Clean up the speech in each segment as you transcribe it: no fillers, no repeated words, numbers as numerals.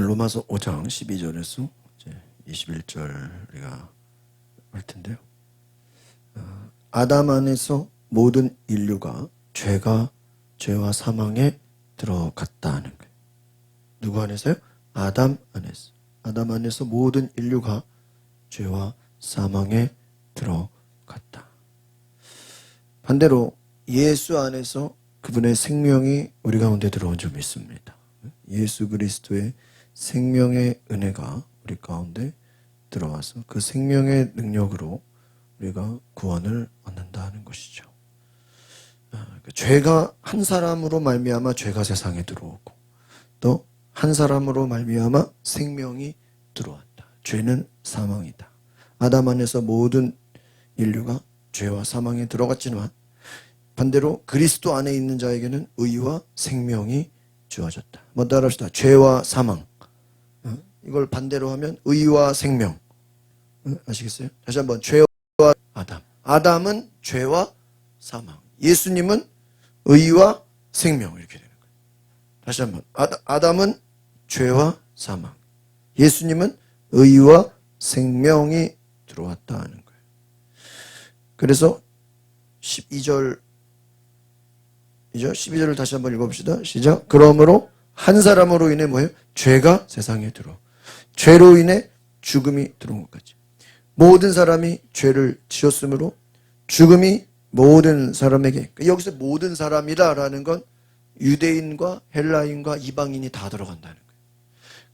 로마서 5장 12절에서 21절 우리가 할 텐데요. 아담 안에서 모든 인류가 죄와 사망에 들어갔다는 거예요. 누구 안에서요? 아담 안에서. 아담 안에서 모든 인류가 죄와 사망에 들어갔다. 반대로 예수 안에서 그분의 생명이 우리 가운데 들어온 줄 믿습니다. 예수 그리스도의 생명의 은혜가 우리 가운데 들어와서 그 생명의 능력으로 우리가 구원을 얻는다는 것이죠. 죄가 한 사람으로 말미암아 죄가 세상에 들어오고 또 한 사람으로 말미암아 생명이 들어왔다. 죄는 사망이다. 아담 안에서 모든 인류가 죄와 사망에 들어갔지만 반대로 그리스도 안에 있는 자에게는 의와 생명이 주어졌다. 뭐 따라합시다. 죄와 사망. 이걸 반대로 하면 의와 생명. 아시겠어요? 다시 한번. 죄와 아담. 아담은 죄와 사망. 예수님은 의와 생명. 이렇게 되는 거예요. 다시 한번. 아담은 죄와 사망. 예수님은 의와 생명이 들어왔다 하는 거예요. 그래서 12절이죠. 12절을 다시 한번 읽어봅시다. 시작. 그러므로 한 사람으로 인해 뭐예요? 죄가 세상에 들어. 죄로 인해 죽음이 들어온 것까지. 모든 사람이 죄를 지었으므로 죽음이 모든 사람에게. 여기서 모든 사람이라는 건 유대인과 헬라인과 이방인이 다 들어간다는 거예요.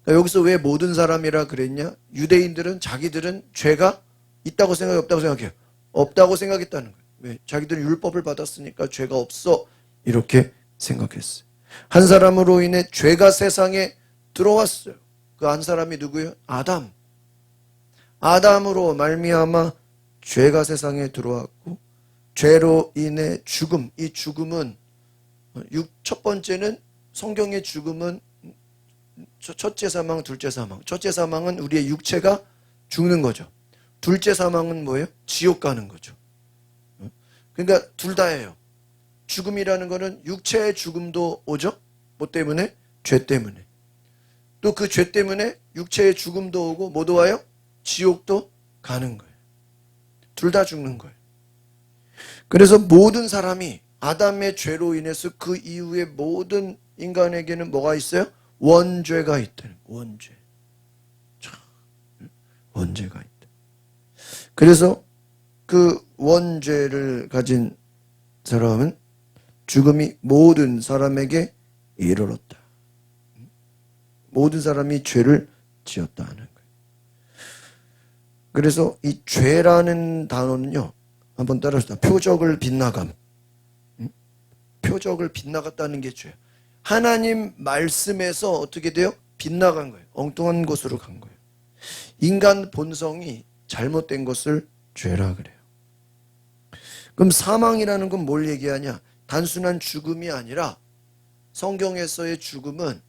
그러니까 여기서 왜 모든 사람이라 그랬냐? 유대인들은 자기들은 죄가 있다고 생각해, 없다고 생각해요? 없다고 생각했다는 거예요. 왜? 자기들은 율법을 받았으니까 죄가 없어. 이렇게 생각했어요. 한 사람으로 인해 죄가 세상에 들어왔어요. 그 한 사람이 누구예요? 아담. 아담으로 말미암아 죄가 세상에 들어왔고 죄로 인해 죽음. 이 죽음은 첫 번째는 성경의 죽음은 첫째 사망, 둘째 사망. 첫째 사망은 우리의 육체가 죽는 거죠. 둘째 사망은 뭐예요? 지옥 가는 거죠. 그러니까 둘 다예요. 죽음이라는 거는 육체의 죽음도 오죠. 뭐 때문에? 죄 때문에. 또 그 죄 때문에 육체의 죽음도 오고 뭐도 와요? 지옥도 가는 거예요. 둘 다 죽는 거예요. 그래서 모든 사람이 아담의 죄로 인해서 그 이후에 모든 인간에게는 뭐가 있어요? 원죄가 있다는 거예요. 원죄. 원죄가 있다. 그래서 그 원죄를 가진 사람은 죽음이 모든 사람에게 이르렀다. 모든 사람이 죄를 지었다 하는 거예요. 그래서 이 죄라는 단어는요. 한번 따라합시다. 표적을 빗나감. 표적을 빗나갔다는 게 죄예요. 하나님 말씀에서 어떻게 돼요? 빗나간 거예요. 엉뚱한 곳으로 간 거예요. 인간 본성이 잘못된 것을 죄라 그래요. 그럼 사망이라는 건 뭘 얘기하냐? 단순한 죽음이 아니라 성경에서의 죽음은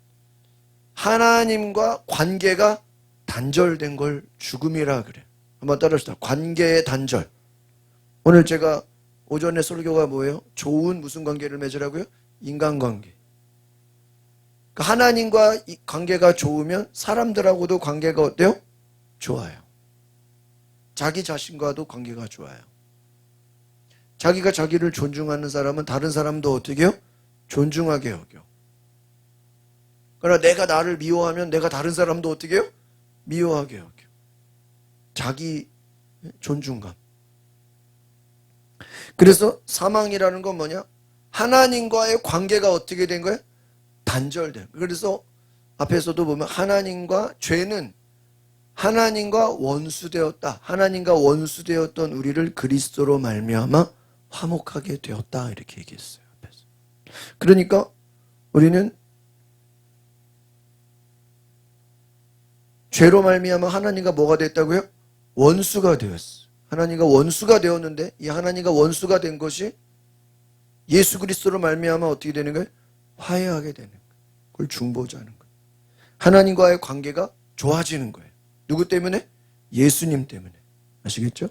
하나님과 관계가 단절된 걸 죽음이라 그래요. 한번 따라합시다. 관계의 단절. 오늘 제가 오전에 설교가 뭐예요? 좋은 무슨 관계를 맺으라고요? 인간관계. 그러니까 하나님과 관계가 좋으면 사람들하고도 관계가 어때요? 좋아요. 자기 자신과도 관계가 좋아요. 자기가 자기를 존중하는 사람은 다른 사람도 어떻게 해요? 존중하게 여겨. 그러나 내가 나를 미워하면 내가 다른 사람도 어떻게 해요? 미워하게 여겨. 자기 존중감. 그래서 사망이라는 건 뭐냐? 하나님과의 관계가 어떻게 된 거예요? 단절된. 그래서 앞에서도 보면 하나님과 죄는 하나님과 원수되었다. 하나님과 원수되었던 우리를 그리스도로 말미암아 화목하게 되었다. 이렇게 얘기했어요. 앞에서. 그러니까 우리는 죄로 말미암아 하나님과 뭐가 됐다고요? 원수가 되었어요. 하나님과 원수가 되었는데 이 하나님과 원수가 된 것이 예수 그리스도로 말미암아 어떻게 되는 거예요? 화해하게 되는 거예요. 그걸 중보자는 거예요. 하나님과의 관계가 좋아지는 거예요. 누구 때문에? 예수님 때문에. 아시겠죠?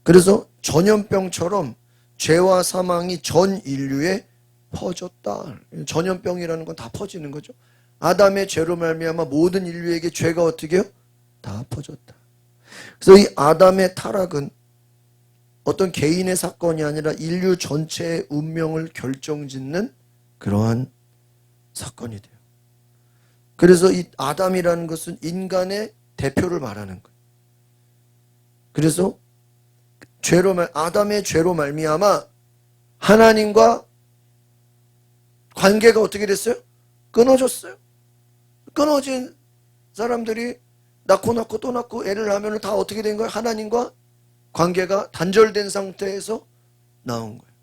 그래서 전염병처럼 죄와 사망이 전 인류에 퍼졌다. 전염병이라는 건 다 퍼지는 거죠. 아담의 죄로 말미암아 모든 인류에게 죄가 어떻게 해요? 다 퍼졌다. 그래서 이 아담의 타락은 어떤 개인의 사건이 아니라 인류 전체의 운명을 결정짓는 그러한 사건이 돼요. 그래서 이 아담이라는 것은 인간의 대표를 말하는 거예요. 그래서 아담의 죄로 말미암아 하나님과 관계가 어떻게 됐어요? 끊어졌어요. 끊어진 사람들이 낳고 또 낳고 애를 낳으면 다 어떻게 된 거예요? 하나님과 관계가 단절된 상태에서 나온 거예요.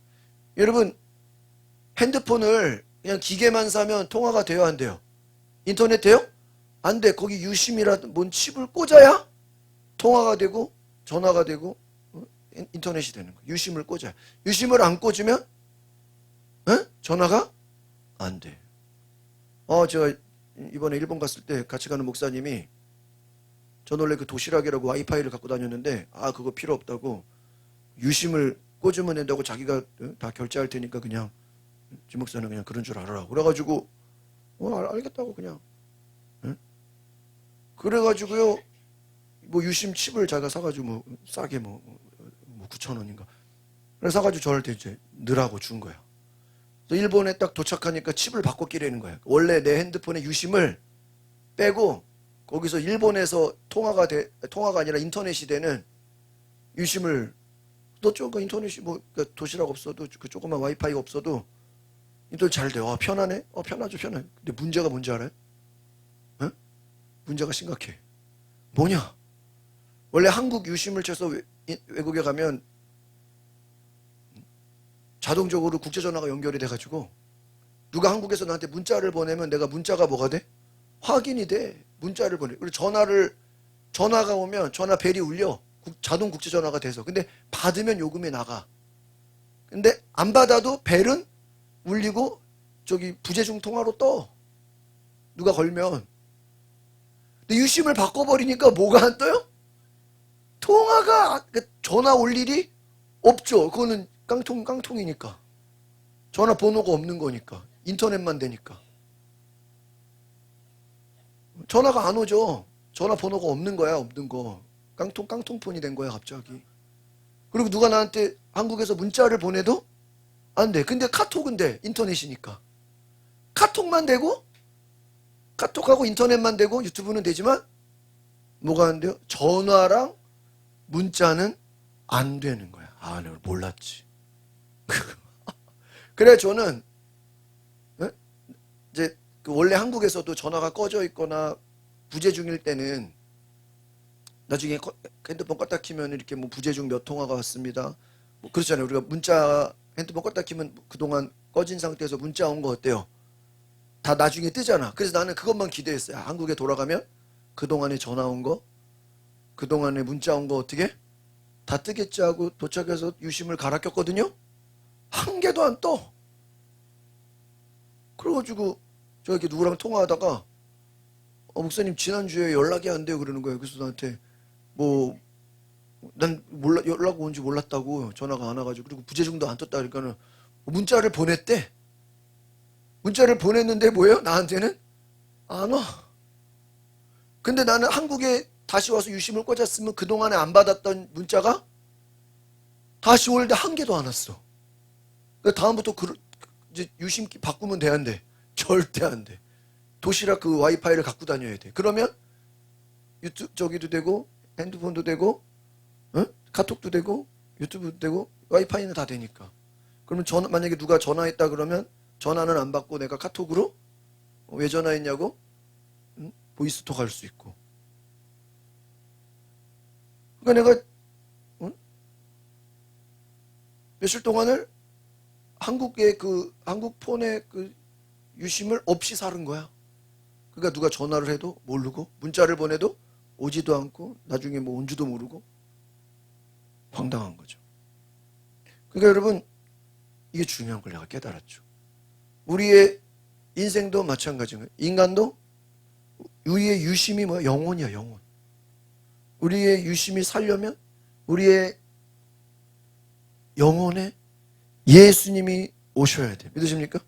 여러분, 핸드폰을 그냥 기계만 사면 통화가 돼요, 안 돼요? 인터넷 돼요? 안 돼. 거기 유심이라든 뭔 칩을 꽂아야 통화가 되고 전화가 되고 인터넷이 되는 거예요. 유심을 꽂아야. 유심을 안 꽂으면 전화가 안 돼. 제가 이번에 일본 갔을 때 같이 가는 목사님이 전 원래 그 도시락이라고 와이파이를 갖고 다녔는데 그거 필요 없다고 유심을 꽂으면 된다고 자기가 다 결제할 테니까 그냥 지 목사는 그냥 그런 줄 알아라. 그래가지고 알겠다고 그냥. 그래가지고요 뭐 유심 칩을 자기가 사가지고 뭐 싸게 뭐 9,000원인가. 그래서 사가지고 저한테 이제 넣으라고 준 거야. 일본에 딱 도착하니까 칩을 바꿔 끼라는 거야. 원래 내 핸드폰에 유심을 빼고 거기서 일본에서 통화가 아니라 인터넷이 되는 유심을 너 조금 인터넷이 뭐 그러니까 도시락 없어도 그 조그만 와이파이가 없어도 인터넷 잘 돼. 편하네. 편하죠, 편해. 근데 문제가 뭔지 알아요? 문제가 심각해. 뭐냐? 원래 한국 유심을 쳐서 외국에 가면 자동적으로 국제전화가 연결이 돼가지고 누가 한국에서 나한테 문자를 보내면 내가 문자가 뭐가 돼? 확인이 돼. 문자를 보내. 그리고 전화가 오면 전화 벨이 울려. 자동 국제전화가 돼서. 근데 받으면 요금이 나가. 근데 안 받아도 벨은 울리고 저기 부재중 통화로 떠. 누가 걸면. 근데 유심을 바꿔버리니까 뭐가 안 떠요? 통화가 전화 올 일이 없죠. 그거는 깡통이니까. 전화번호가 없는 거니까. 인터넷만 되니까. 전화가 안 오죠. 전화번호가 없는 거야, 없는 거. 깡통폰이 된 거야, 갑자기. 그리고 누가 나한테 한국에서 문자를 보내도 안 돼. 근데 카톡은 돼. 인터넷이니까. 카톡만 되고, 카톡하고 인터넷만 되고, 유튜브는 되지만, 뭐가 안 돼요? 전화랑 문자는 안 되는 거야. 내가 몰랐지. 그래, 저는, 이제, 원래 한국에서도 전화가 꺼져 있거나 부재중일 때는 나중에 핸드폰 껐다 키면 이렇게 뭐 부재중 몇 통화가 왔습니다. 뭐 그렇잖아요. 우리가 문자 핸드폰 껐다 키면 그동안 꺼진 상태에서 문자 온 거 어때요? 다 나중에 뜨잖아. 그래서 나는 그것만 기대했어요. 한국에 돌아가면 그동안에 전화 온 거, 그동안에 문자 온 거 어떻게? 다 뜨겠지 하고 도착해서 유심을 갈아 꼈거든요. 한 개도 안 떠. 그래가지고 저 이렇게 누구랑 통화하다가 목사님 지난주에 연락이 안 돼요 그러는 거예요. 그래서 나한테 난 몰라, 연락 온지 몰랐다고 전화가 안 와가지고 그리고 부재중도 안 떴다 그러니까는 문자를 보냈대. 문자를 보냈는데 뭐예요? 나한테는 안 와. 근데 나는 한국에 다시 와서 유심을 꽂았으면 그동안에 안 받았던 문자가 다시 올 때 한 개도 안 왔어. 그러니까 다음부터 이제 유심 바꾸면 돼, 안 돼? 절대 안 돼. 도시락 그 와이파이를 갖고 다녀야 돼. 그러면 유튜브 저기도 되고 핸드폰도 되고 카톡도 되고 유튜브도 되고 와이파이는 다 되니까. 그러면 만약에 누가 전화했다 그러면 전화는 안 받고 내가 카톡으로 왜 전화했냐고 보이스톡 할 수 있고. 그러니까 내가 며칠 동안을 한국 폰의 그 유심을 없이 사는 거야. 그러니까 누가 전화를 해도 모르고 문자를 보내도 오지도 않고 나중에 뭐 온지도 모르고 황당한 거죠. 그러니까 여러분 이게 중요한 걸 내가 깨달았죠. 우리의 인생도 마찬가지인 거예요. 인간도 우리의 유심이 뭐야? 영혼이야, 영혼. 우리의 유심이 살려면 우리의 영혼에 예수님이 오셔야 돼. 믿으십니까?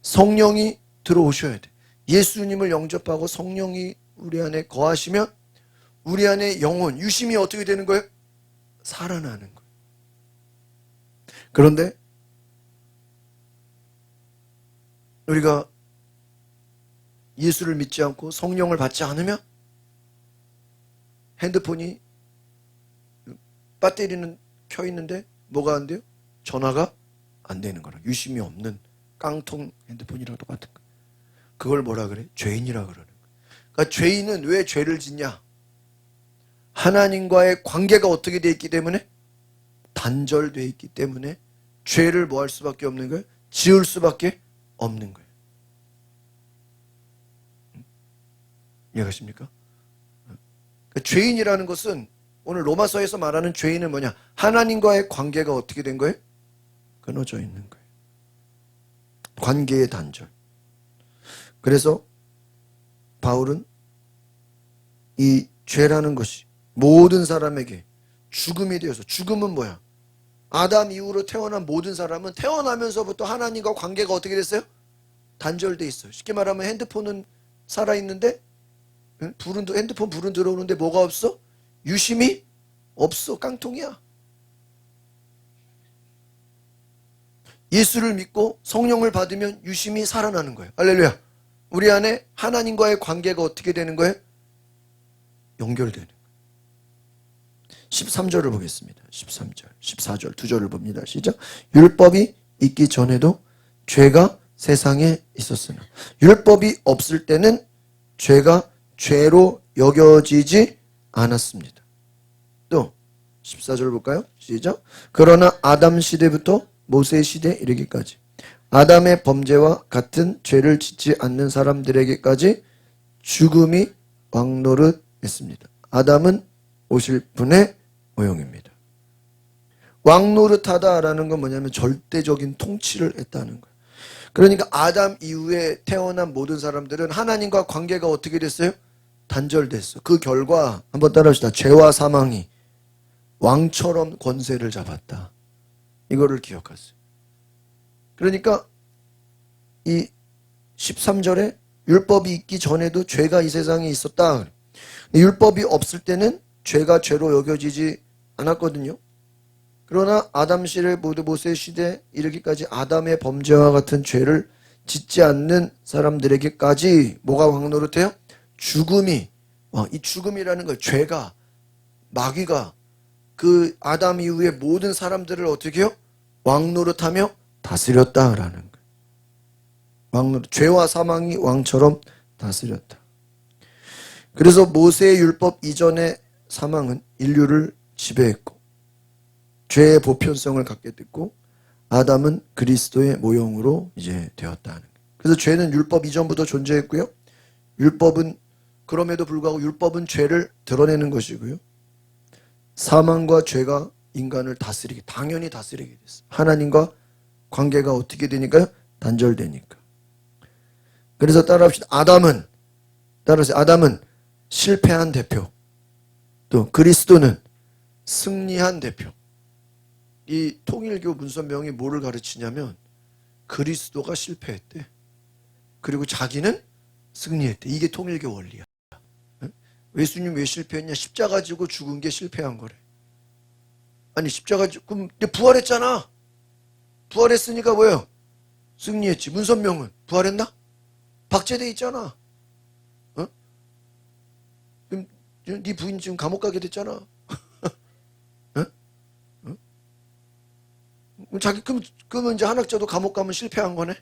성령이 들어오셔야 돼. 예수님을 영접하고 성령이 우리 안에 거하시면 우리 안에 영혼, 유심이 어떻게 되는 거예요? 살아나는 거예요. 그런데 우리가 예수를 믿지 않고 성령을 받지 않으면 핸드폰이 배터리는 켜 있는데 뭐가 안 돼요? 전화가 안 되는 거라. 유심이 없는 깡통 핸드폰이랑 똑같은 거. 그걸 뭐라 그래? 죄인이라 그러는 거예요. 그러니까 죄인은 왜 죄를 짓냐? 하나님과의 관계가 어떻게 되어 있기 때문에? 단절되어 있기 때문에 죄를 뭐 할 수밖에 없는 거예요? 지을 수밖에 없는 거예요. 이해가십니까? 그러니까 죄인이라는 것은 오늘 로마서에서 말하는 죄인은 뭐냐? 하나님과의 관계가 어떻게 된 거예요? 끊어져 있는 거예요. 관계의 단절. 그래서 바울은 이 죄라는 것이 모든 사람에게 죽음이 되어서, 죽음은 뭐야? 아담 이후로 태어난 모든 사람은 태어나면서부터 하나님과 관계가 어떻게 됐어요? 단절돼 있어요. 쉽게 말하면 핸드폰은 살아있는데 핸드폰 불은 들어오는데 뭐가 없어? 유심이 없어. 깡통이야. 예수를 믿고 성령을 받으면 유심이 살아나는 거예요. 할렐루야. 우리 안에 하나님과의 관계가 어떻게 되는 거예요? 연결되는 거예요. 13절을 보겠습니다. 13절, 14절, 두 절을 봅니다. 시작. 율법이 있기 전에도 죄가 세상에 있었으나 율법이 없을 때는 죄가 죄로 여겨지지 않았습니다. 또 14절 볼까요? 시작. 그러나 아담 시대부터 모세 시대에 이르기까지 아담의 범죄와 같은 죄를 짓지 않는 사람들에게까지 죽음이 왕노릇했습니다. 아담은 오실 분의 모형입니다. 왕노릇하다라는 건 뭐냐면 절대적인 통치를 했다는 거예요. 그러니까 아담 이후에 태어난 모든 사람들은 하나님과 관계가 어떻게 됐어요? 단절됐어. 그 결과 한번 따라합시다. 죄와 사망이 왕처럼 권세를 잡았다. 이거를 기억하세요. 그러니까 이 13절에 율법이 있기 전에도 죄가 이 세상에 있었다. 율법이 없을 때는 죄가 죄로 여겨지지 않았거든요. 그러나 아담 시대 모두 모세 시대에 이르기까지 아담의 범죄와 같은 죄를 짓지 않는 사람들에게까지 뭐가 왕노릇해요? 죽음이, 이 죽음이라는 거, 죄가, 마귀가 그 아담 이후에 모든 사람들을 어떻게 해요? 왕노릇하며 다스렸다라는 거예요. 왕노릇, 죄와 사망이 왕처럼 다스렸다. 그래서 모세의 율법 이전의 사망은 인류를 지배했고 죄의 보편성을 갖게 됐고 아담은 그리스도의 모형으로 이제 되었다는 거예요. 그래서 죄는 율법 이전부터 존재했고요. 율법은 그럼에도 불구하고 율법은 죄를 드러내는 것이고요. 사망과 죄가 인간을 당연히 다스리게 됐어요. 하나님과 관계가 어떻게 되니까요? 단절되니까. 그래서 따라합시다. 따라하세요. 아담은 실패한 대표. 또 그리스도는 승리한 대표. 이 통일교 문선명이 뭐를 가르치냐면 그리스도가 실패했대. 그리고 자기는 승리했대. 이게 통일교 원리야. 예수님 왜 실패했냐? 십자가 지고 죽은 게 실패한 거래. 아니 십자가 지고 그럼 부활했잖아. 부활했으니까 뭐예요? 승리했지. 문선명은 부활했나? 박제돼 있잖아. 어? 그럼 네 부인 지금 감옥 가게 됐잖아. 어? 어? 자기 그러면 이제 한학자도 감옥 가면 실패한 거네.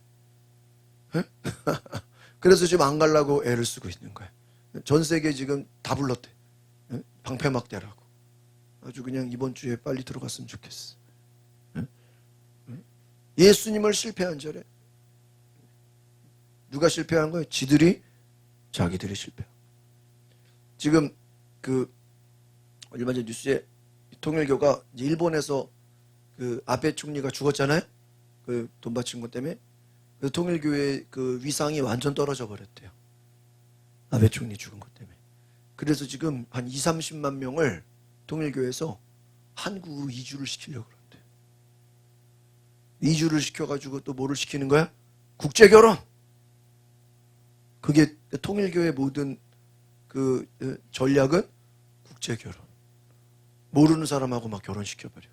그래서 지금 안 가려고 애를 쓰고 있는 거야. 전 세계 지금 다 불렀대. 방패막대라고. 아주 그냥 이번 주에 빨리 들어갔으면 좋겠어. 예수님을 실패한 절에 누가 실패한 거예요? 자기들이 실패. 지금 그 얼마 전 뉴스에 통일교가 일본에서 그 아베 총리가 죽었잖아요. 그 돈 바친 것 때문에. 그 통일교의 그 위상이 완전 떨어져 버렸대요. 아베 총리 죽은 것 때문에. 그래서 지금 한 2, 30만 명을 통일교에서 한국으로 이주를 시키려고 그런대요. 이주를 시켜가지고 또 뭐를 시키는 거야? 국제결혼. 그게 통일교의 모든 그 전략은 국제결혼. 모르는 사람하고 막 결혼시켜버려.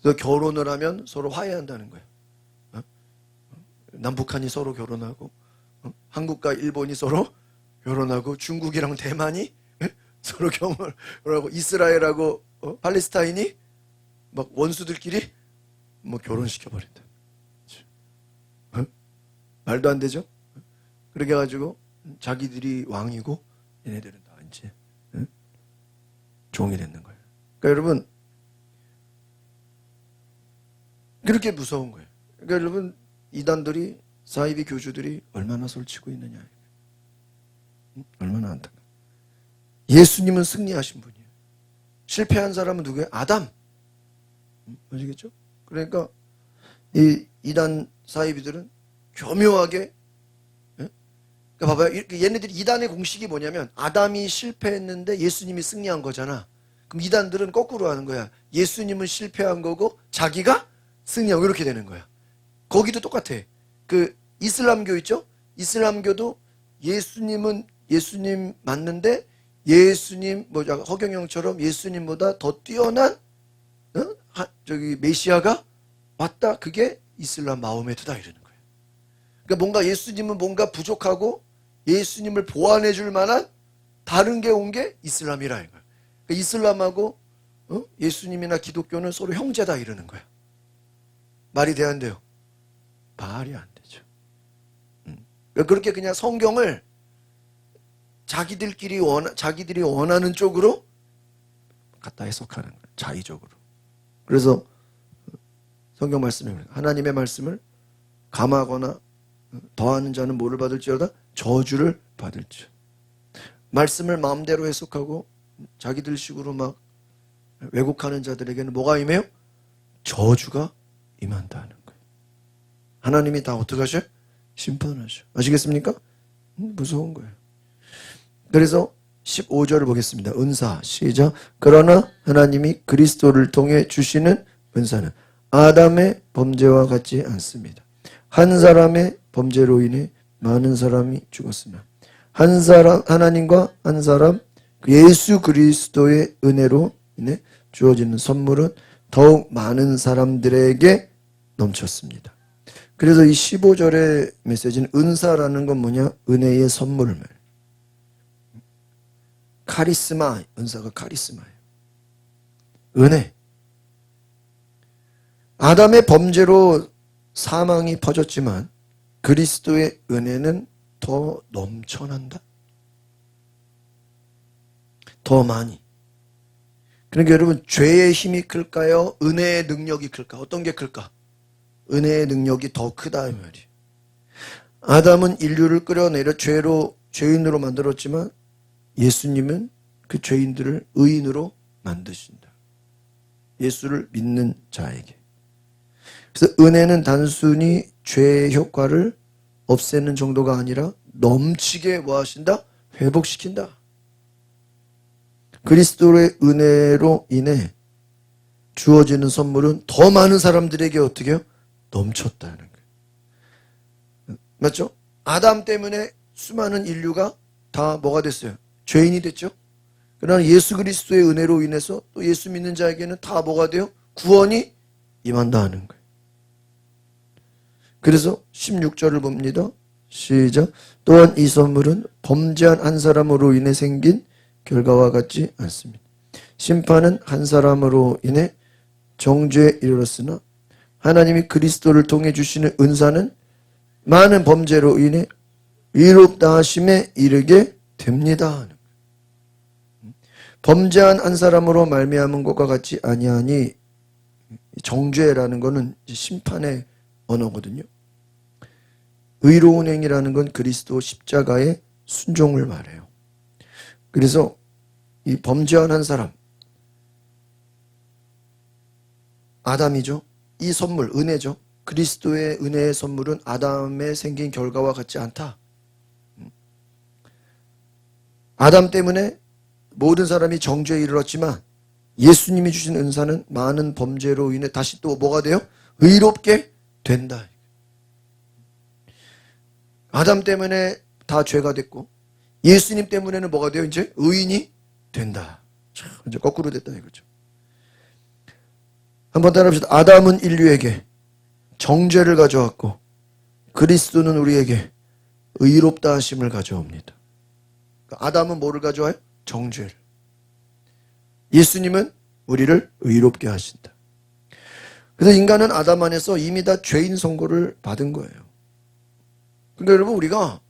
그래서 결혼을 하면 서로 화해한다는 거야. 남북한이 서로 결혼하고, 한국과 일본이 서로 결혼하고, 중국이랑 대만이 서로 결혼하고, 이스라엘하고 팔레스타인이 막 원수들끼리 뭐 결혼시켜버린다. 말도 안 되죠? 그렇게 해가지고 자기들이 왕이고 얘네들은 다 이제 종이 되는 거예요. 그러니까 여러분, 그렇게 무서운 거예요. 그러니까 여러분, 이단들이, 사이비 교주들이 얼마나 설치고 있느냐. 얼마나 안타까워. 예수님은 승리하신 분이에요. 실패한 사람은 누구예요? 아담. 아시겠죠? 그러니까 이 이단 사이비들은 교묘하게, 그러니까 봐봐요. 얘네들이 이단의 공식이 뭐냐면 아담이 실패했는데 예수님이 승리한 거잖아. 그럼 이단들은 거꾸로 하는 거야. 예수님은 실패한 거고 자기가 승리하고 이렇게 되는 거야. 거기도 똑같아. 그 이슬람교 있죠? 이슬람교도 예수님 맞는데 예수님 허경영처럼 예수님보다 더 뛰어난 메시아가 왔다. 그게 이슬람 마호메트다 이러는 거예요. 그러니까 뭔가 예수님은 뭔가 부족하고 예수님을 보완해 줄 만한 다른 게 온 게 이슬람이라는 거예요. 그러니까 이슬람하고 예수님이나 기독교는 서로 형제다 이러는 거야. 말이 돼 안 돼요? 말이 안 되죠. 그렇게 그냥 성경을 자기들이 원하는 쪽으로 갖다 해석하는 거예요. 자의적으로. 그래서 성경 말씀에 하나님의 말씀을 감하거나 더하는 자는 뭐를 받을지어다? 저주를 받을지. 말씀을 마음대로 해석하고 자기들 식으로 막 왜곡하는 자들에게는 뭐가 임해요? 저주가 임한다는 거예요. 하나님이 다 어떻게 하셔요? 심판하셔. 아시겠습니까? 무서운 거예요. 그래서 15절을 보겠습니다. 은사 시작. 그러나 하나님이 그리스도를 통해 주시는 은사는 아담의 범죄와 같지 않습니다. 한 사람의 범죄로 인해 많은 사람이 죽었으나 한 사람 하나님과 한 사람 예수 그리스도의 은혜로 인해 주어지는 선물은 더욱 많은 사람들에게 넘쳤습니다. 그래서 이 15절의 메시지는 은사라는 건 뭐냐? 은혜의 선물. 카리스마, 은사가 카리스마예요. 은혜. 아담의 범죄로 사망이 퍼졌지만 그리스도의 은혜는 더 넘쳐난다. 더 많이. 그러니까 여러분, 죄의 힘이 클까요? 은혜의 능력이 클까? 어떤 게 클까? 은혜의 능력이 더 크다 이 말이에요. 아담은 인류를 끌어내려 죄인으로 만들었지만 예수님은 그 죄인들을 의인으로 만드신다. 예수를 믿는 자에게. 그래서 은혜는 단순히 죄의 효과를 없애는 정도가 아니라 넘치게 뭐 하신다? 회복시킨다. 그리스도의 은혜로 인해 주어지는 선물은 더 많은 사람들에게 어떻게 해요? 넘쳤다는 거예요. 맞죠? 아담 때문에 수많은 인류가 다 뭐가 됐어요? 죄인이 됐죠? 그러나 예수 그리스도의 은혜로 인해서 또 예수 믿는 자에게는 다 뭐가 돼요? 구원이 임한다 하는 거예요. 그래서 16절을 봅니다. 시작. 또한 이 선물은 범죄한 한 사람으로 인해 생긴 결과와 같지 않습니다. 심판은 한 사람으로 인해 정죄에 이르렀으나 하나님이 그리스도를 통해 주시는 은사는 많은 범죄로 인해 의롭다 하심에 이르게 됩니다. 범죄한 한 사람으로 말미암은 것과 같지 아니하니, 정죄라는 것은 심판의 언어거든요. 의로운 행위라는 건 그리스도 십자가의 순종을 말해요. 그래서 이 범죄한 한 사람, 아담이죠. 이 선물, 은혜죠. 그리스도의 은혜의 선물은 아담에 생긴 결과와 같지 않다. 아담 때문에 모든 사람이 정죄에 이르렀지만 예수님이 주신 은사는 많은 범죄로 인해 다시 또 뭐가 돼요? 의롭게 된다. 아담 때문에 다 죄가 됐고 예수님 때문에는 뭐가 돼요? 이제 의인이 된다. 참, 이제 거꾸로 됐다 이거죠. 한번 따라합시다. 아담은 인류에게 정죄를 가져왔고 그리스도는 우리에게 의롭다 하심을 가져옵니다. 아담은 뭐를 가져와요? 정죄를. 예수님은 우리를 의롭게 하신다. 그래서 인간은 아담 안에서 이미 다 죄인 선고를 받은 거예요. 근데 여러분, 우리가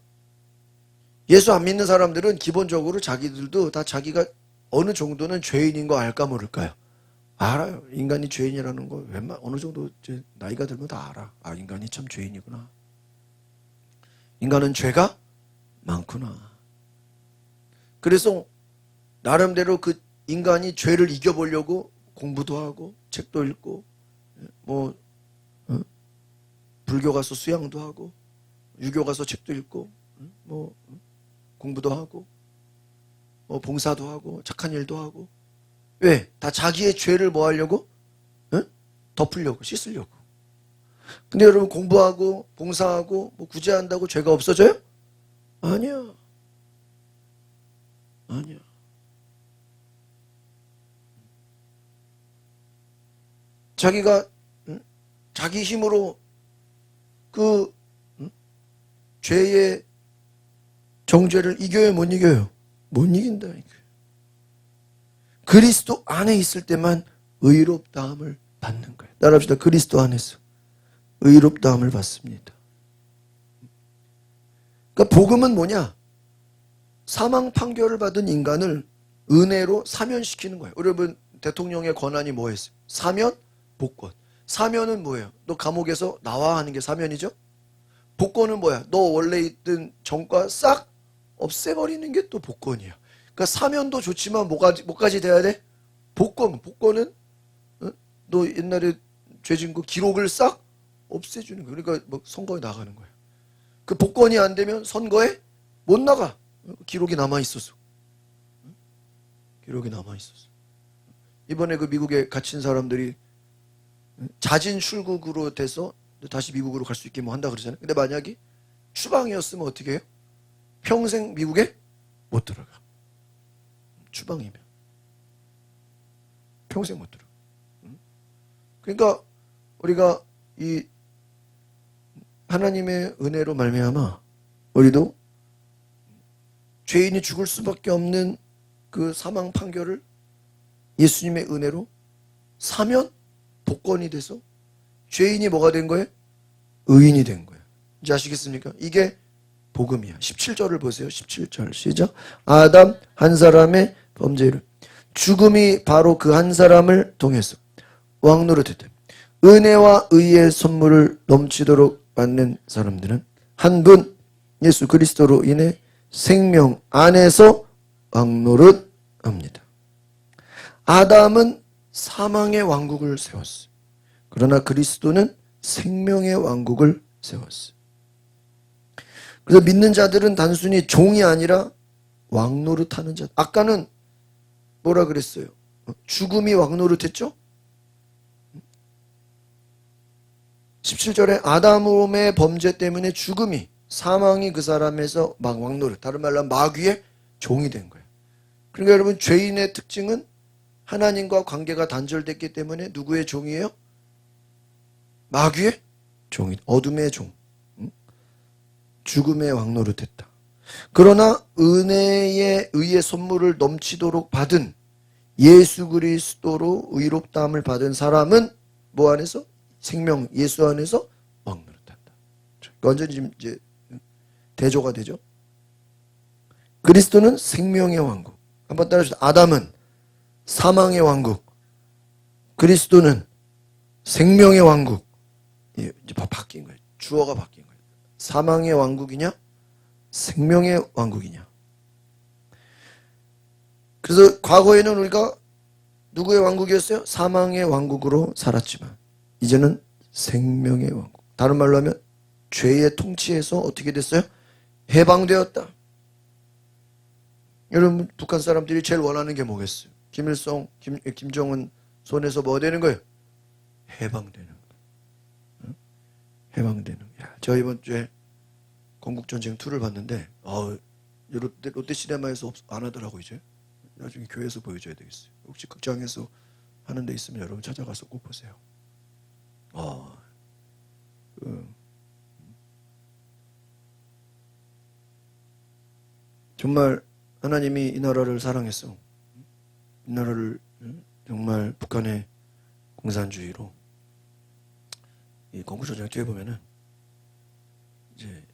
예수 안 믿는 사람들은 기본적으로 자기들도 다 자기가 어느 정도는 죄인인 거 알까 모를까요? 알아요. 인간이 죄인이라는 거 어느 정도 이제 나이가 들면 다 알아. 아, 인간이 참 죄인이구나. 인간은 죄가 많구나. 그래서 나름대로 그 인간이 죄를 이겨보려고 공부도 하고 책도 읽고 불교 가서 수양도 하고 유교 가서 책도 읽고 공부도 하고 봉사도 하고 착한 일도 하고. 왜? 다 자기의 죄를 뭐 하려고? 덮으려고, 씻으려고. 근데 여러분, 공부하고 봉사하고 구제한다고 죄가 없어져요? 아니야. 아니야. 자기가 자기 힘으로 그 죄의 정죄를 이겨요, 못 이겨요? 못 이긴다. 그리스도 안에 있을 때만 의롭다함을 받는 거예요. 따라합시다. 그리스도 안에서 의롭다함을 받습니다. 그러니까 복음은 뭐냐? 사망 판결을 받은 인간을 은혜로 사면시키는 거예요. 여러분, 대통령의 권한이 뭐였어요? 사면, 복권. 사면은 뭐예요? 너 감옥에서 나와 하는 게 사면이죠? 복권은 뭐야? 너 원래 있던 정과 싹 없애버리는 게 또 복권이야. 그러니까 사면도 좋지만 뭐까지 돼야 돼? 복권. 복권은 너 옛날에 죄진 거 기록을 싹 없애주는 거야. 그러니까 뭐 선거에 나가는 거야. 그 복권이 안 되면 선거에 못 나가. 기록이 남아 있어서. 기록이 남아 있어서. 이번에 그 미국에 갇힌 사람들이 자진 출국으로 돼서 다시 미국으로 갈 수 있게 뭐 한다 그러잖아요. 근데 만약에 추방이었으면 어떻게 해요? 평생 미국에 못 들어가. 추방이면 평생 못 들어가. 그러니까 우리가 이 하나님의 은혜로 말미암아 우리도 죄인이 죽을 수밖에 없는 그 사망 판결을 예수님의 은혜로 사면 복권이 돼서 죄인이 뭐가 된 거예요? 의인이 된 거예요. 이제 아시겠습니까? 이게 복음이야. 17절을 보세요. 17절 시작. 아담 한 사람의 범죄를 죽음이 바로 그 한 사람을 통해서 왕노릇했다. 은혜와 의의 선물을 넘치도록 받는 사람들은 한 분 예수 그리스도로 인해 생명 안에서 왕노릇합니다. 아담은 사망의 왕국을 세웠어요. 그러나 그리스도는 생명의 왕국을 세웠어요. 그래서 믿는 자들은 단순히 종이 아니라 왕노릇하는 자. 아까는 뭐라 그랬어요? 죽음이 왕노릇했죠? 17절에 아담의 범죄 때문에 죽음이 사망이 그 사람에서 막 왕노릇, 다른 말로 하면 마귀의 종이 된 거예요. 그러니까 여러분, 죄인의 특징은 하나님과 관계가 단절됐기 때문에 누구의 종이에요? 마귀의 종이, 어둠의 종, 죽음의 왕노릇했다. 그러나 은혜의 의의 선물을 넘치도록 받은 예수 그리스도로 의롭다함을 받은 사람은 뭐 안에서? 생명 예수 안에서 왕노릇한다. 완전히 이제 대조가 되죠. 그리스도는 생명의 왕국. 한번 따라합시다. 아담은 사망의 왕국, 그리스도는 생명의 왕국. 예, 이제 바뀐 거예요. 주어가 바뀐 거예요. 사망의 왕국이냐, 생명의 왕국이냐. 그래서 과거에는 우리가 누구의 왕국이었어요? 사망의 왕국으로 살았지만 이제는 생명의 왕국. 다른 말로 하면 죄의 통치에서 어떻게 됐어요? 해방되었다. 여러분, 북한 사람들이 제일 원하는 게 뭐겠어요? 김일성, 김정은 손에서 뭐 되는 거예요? 해방되는 거예요. 해방되는 거예요. 저 이번 주에 건국전쟁 2를 봤는데 롯데시네마에서 안 하더라고. 이제 나중에 교회에서 보여줘야 되겠어요. 혹시 극장에서 하는 데 있으면 여러분 찾아가서 꼭 보세요. 정말 하나님이 이 나라를 사랑했어. 이 나라를 정말 북한의 공산주의로, 이 건국전쟁 뒤에 보면은 이제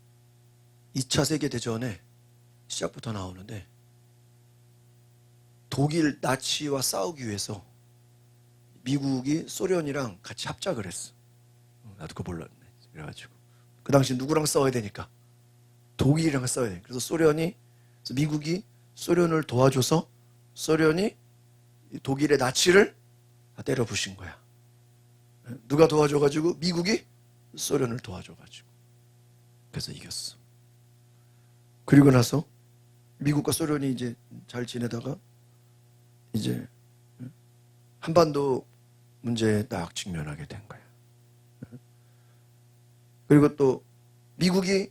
2차 세계대전에 시작부터 나오는데, 독일 나치와 싸우기 위해서 미국이 소련이랑 같이 합작을 했어. 나도 그거 몰랐네. 그래가지고 그 당시 누구랑 싸워야 되니까 독일이랑 싸워야 돼. 그래서 미국이 소련을 도와줘서 소련이 독일의 나치를 다 때려 부신 거야. 누가 도와줘가지고? 미국이 소련을 도와줘가지고. 그래서 이겼어. 그리고 나서 미국과 소련이 이제 잘 지내다가 이제 한반도 문제에 딱 직면하게 된 거야. 그리고 또 미국이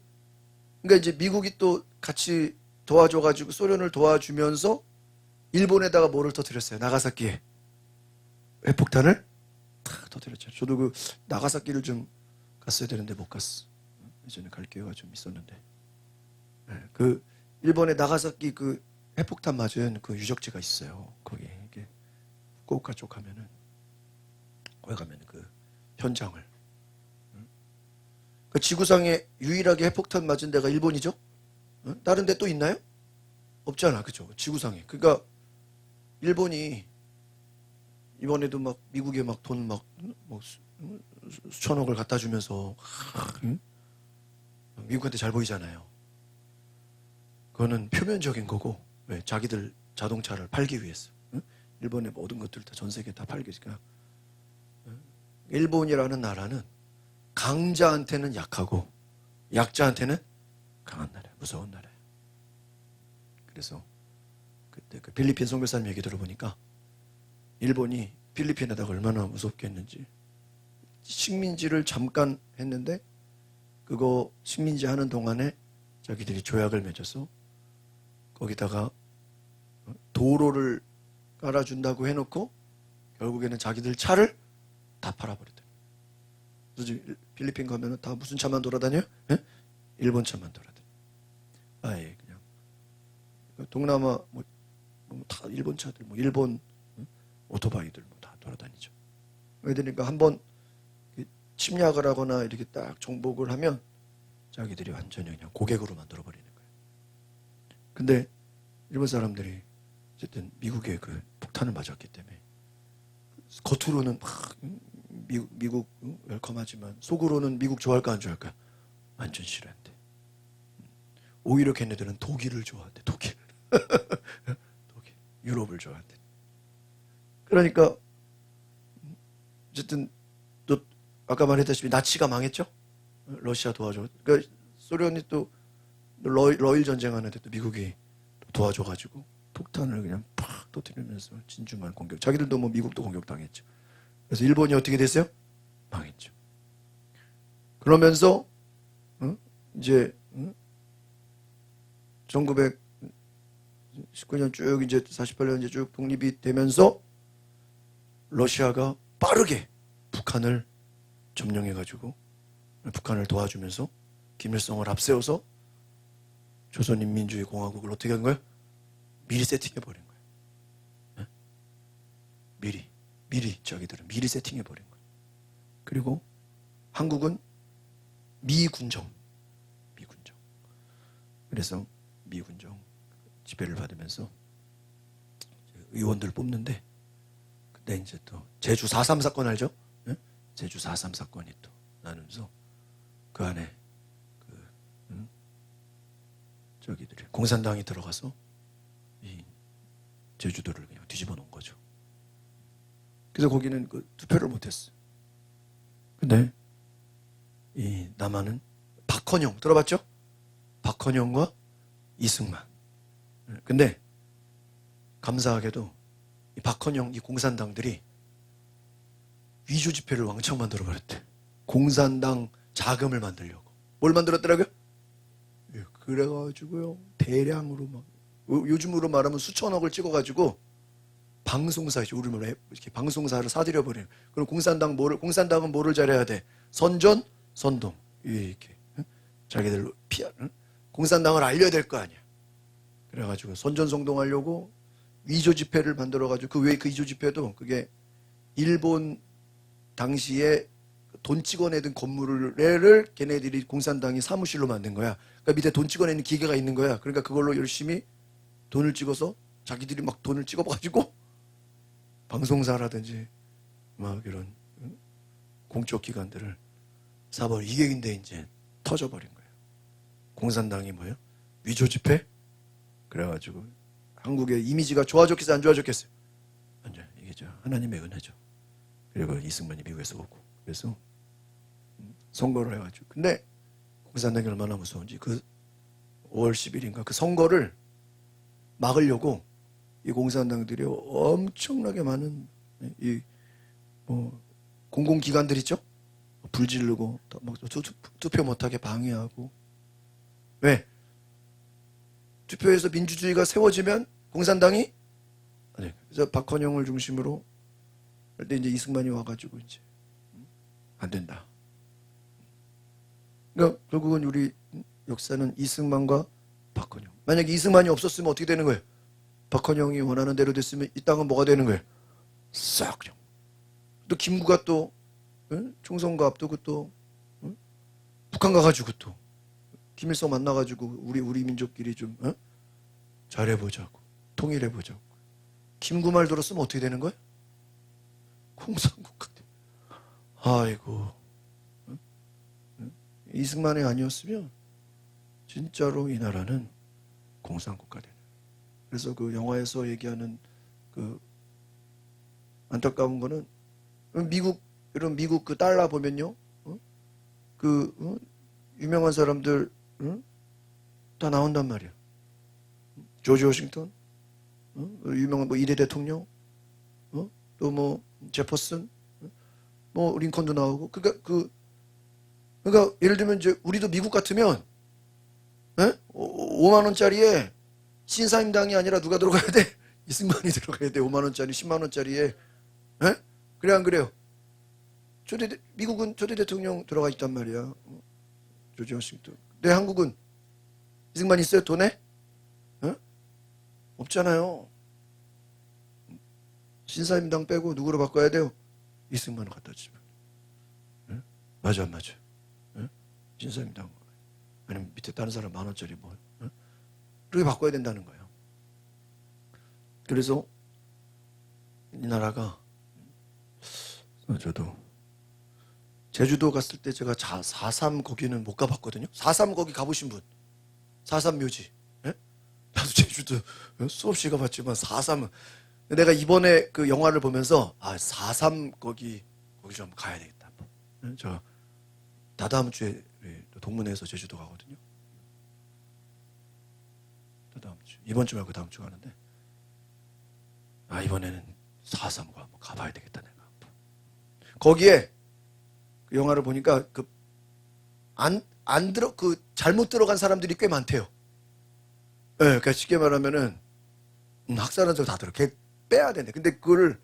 또 같이 도와줘가지고 소련을 도와주면서 일본에다가 뭐를 터뜨렸어요? 나가사키에 핵폭탄을 탁 터뜨렸죠. 저도 그 나가사키를 좀 갔어야 되는데 못 갔어. 예전에 갈 기회가 좀 있었는데, 그 일본의 나가사키 그 핵폭탄 맞은 그 유적지가 있어요. 거기 이게 후쿠오카 쪽 가면은, 거기 가면 그 현장을, 그 지구상에 유일하게 핵폭탄 맞은 데가 일본이죠. 다른 데 또 있나요? 없잖아, 그죠? 지구상에. 그러니까 일본이 이번에도 막 미국에 막 돈 막 수천억을 갖다 주면서 미국한테 잘 보이잖아요. 그거는 표면적인 거고, 왜? 자기들 자동차를 팔기 위해서. 일본의 모든 것들을 다 전 세계에 다 팔기 위해서. 일본이라는 나라는 강자한테는 약하고 약자한테는 강한 나라예요. 무서운 나라예요. 그래서 그때 그 필리핀 선교사님 얘기 들어보니까 일본이 필리핀에다가 얼마나 무섭게 했는지, 식민지를 잠깐 했는데 그거 식민지 하는 동안에 자기들이 조약을 맺어서 거기다가 도로를 깔아준다고 해놓고 결국에는 자기들 차를 다 팔아버렸다. 그래서 필리핀 가면은 다 무슨 차만 돌아다녀요? 예? 일본 차만 돌아다녀요. 아예 그냥 동남아 다 일본 차들, 일본 오토바이들 다 돌아다니죠. 그러니까 한번 침략을 하거나 이렇게 딱 정복을 하면 자기들이 완전히 그냥 고객으로 만들어버리는 거예요. 근데 일본 사람들이 어쨌든 미국의 그 폭탄을 맞았기 때문에 겉으로는 막 미국 웰컴하지만 속으로는 미국 좋아할까 안 좋아할까? 완전 싫어한대. 오히려 걔네들은 독일을 좋아한대. 독일. 유럽을 좋아한대. 그러니까 어쨌든 또 아까 말했다시피 나치가 망했죠. 러시아 도와줘. 그러니까 소련이 또 러일 전쟁하는데 또 미국이 도와줘가지고 폭탄을 그냥 팍 터뜨리면서 진주만 공격. 자기들도 뭐 미국도 공격당했죠. 그래서 일본이 어떻게 됐어요? 망했죠. 그러면서 이제 1919년 쭉 이제 48년 이제 쭉 독립이 되면서 러시아가 빠르게 북한을 점령해가지고 북한을 도와주면서 김일성을 앞세워서 조선인민주주의공화국을 어떻게 한 거예요? 미리 세팅해버린 거예요. 미리 자기들은 미리 세팅해버린 거예요. 그리고 한국은 미군정. 그래서 미군정 지배를 받으면서 의원들 뽑는데, 그때 이제 또 제주 4.3 사건 알죠? 네? 제주 4.3 사건이 또 나누면서 그 안에 저기들이 공산당이 들어가서 이 제주도를 그냥 뒤집어 놓은 거죠. 그래서 거기는 그 투표를 못했어. 근데 이 남한은 박헌영 들어봤죠? 박헌영과 이승만. 근데 감사하게도 이 박헌영 이 공산당들이 위조 지폐를 왕창 만들어 버렸대. 공산당 자금을 만들려고. 뭘 만들었더라고요? 그래가지고요 대량으로 막 요즘으로 말하면 수천억을 찍어가지고 방송사죠. 우리말로 이렇게 방송사를 사들여 버리는. 그럼 공산당은 뭐를 잘해야 돼? 선전, 선동 이렇게 자기들 피하는 공산당을 알려야 될 거 아니야. 그래가지고 선전성동하려고 위조 지폐를 만들어가지고 그 위조 지폐도 그게 일본 당시에 돈 찍어내던 건물을 걔네들이 공산당이 사무실로 만든 거야. 그러니까 밑에 돈 찍어내는 기계가 있는 거야. 그러니까 그걸로 열심히 돈을 찍어서 자기들이 막 돈을 찍어가지고 방송사라든지 막 이런 공적 기관들을 사버려. 이게 근데 이제 터져버린 거예요. 공산당이 뭐예요? 위조 지폐? 그래가지고 한국의 이미지가 좋아졌겠어요? 안 좋아졌겠어요? 이제 이게 저 하나님의 은혜죠. 그리고 이승만이 미국에서 오고 그래서 선거를 해가지고 근데 공산당이 얼마나 무서운지 그 5월 10일인가 그 선거를 막으려고 이 공산당들이 엄청나게 많은 이 뭐 공공기관들 있죠? 불 지르고 막 투표 못하게 방해하고 왜? 투표에서 민주주의가 세워지면 공산당이 그래서 박헌영을 중심으로 할 때 이제 이승만이 와가지고 이제 안 된다. 그러니까 결국은 우리 역사는 이승만과 박헌영. 만약에 이승만이 없었으면 어떻게 되는 거예요? 박헌영이 원하는 대로 됐으면 이 땅은 뭐가 되는 거예요? 싹 그냥. 또 김구가 또 총선거 앞두고 또 북한 가가지고 또 김일성 만나가지고 우리 민족끼리 좀 잘해보자고 통일해보자고. 김구 말 들었으면 어떻게 되는 거예요? 공산국가. 아이고 이승만이 아니었으면 진짜로 이 나라는 공산국가 되는. 그래서 그 영화에서 얘기하는 그 안타까운 거는 미국 그 달러 보면요, 유명한 사람들 다 나온단 말이야. 조지 워싱턴, 유명한 뭐 2대 대통령, 또 뭐 제퍼슨, 뭐 링컨도 나오고. 그러니까 예를 들면 이제 우리도 미국 같으면 5만 원짜리에 신사임당이 아니라 누가 들어가야 돼? 이승만이 들어가야 돼. 5만 원짜리, 10만 원짜리에. 그래 안 그래요? 미국은 초대 대통령 들어가 있단 말이야. 조지 워싱턴. 근데 한국은 이승만 있어요? 돈에? 없잖아요. 신사임당 빼고 누구로 바꿔야 돼요? 이승만을 갖다 주면. 맞아 안 맞아? 신사임당 아니면 밑에 다른 사람 1만 원짜리 뭐 그렇게 바꿔야 된다는 거예요. 그래서 이 나라가 저도 제주도 갔을 때 제가 4.3 거기는 못 가봤거든요. 4.3 거기 가보신 분? 4.3 묘지. 나도 제주도 수없이 가봤지만 4.3은 내가 이번에 그 영화를 보면서 4.3 거기 좀 가야 되겠다. 저 다다음 주에 동문회에서 제주도 가거든요. 다다음 주. 이번 주 말고 다음 주 가는데 이번에는 4.3과 한번 가봐야 되겠다 내가. 거기에 그 영화를 보니까 잘못 들어간 사람들이 꽤 많대요. 그러니까 쉽게 말하면은 학살한 적 다 들어. 걔 빼야 되네. 근데 그거를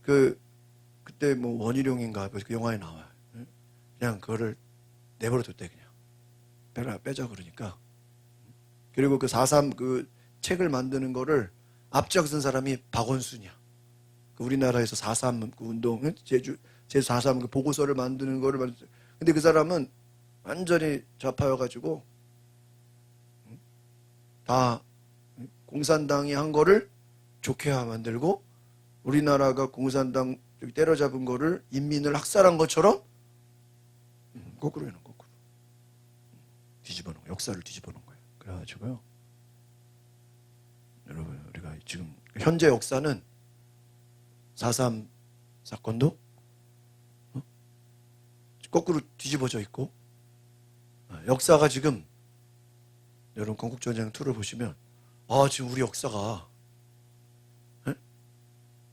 그때 뭐 원희룡인가 그 영화에 나와요. 그냥 그거를 내버려뒀대 그냥. 빼자 그러니까. 그리고 그 4.3 그 책을 만드는 거를 앞장선 사람이 박원순이야. 그 우리나라에서 4.3 그 운동, 제주 4.3 그 보고서를 만드는 거를 근데 그 사람은 완전히 좌파여가지고 다 공산당이 한 거를 좋게 만들고 우리나라가 공산당 때려잡은 거를 인민을 학살한 것처럼 거꾸로 해놓은 거꾸로 뒤집어 놓은 거예요. 역사를 뒤집어 놓은 거예요. 그래가지고요. 여러분 우리가 지금 현재 역사는 4.3 사건도 거꾸로 뒤집어져 있고 역사가 지금 여러분 건국전쟁 2를 보시면 지금 우리 역사가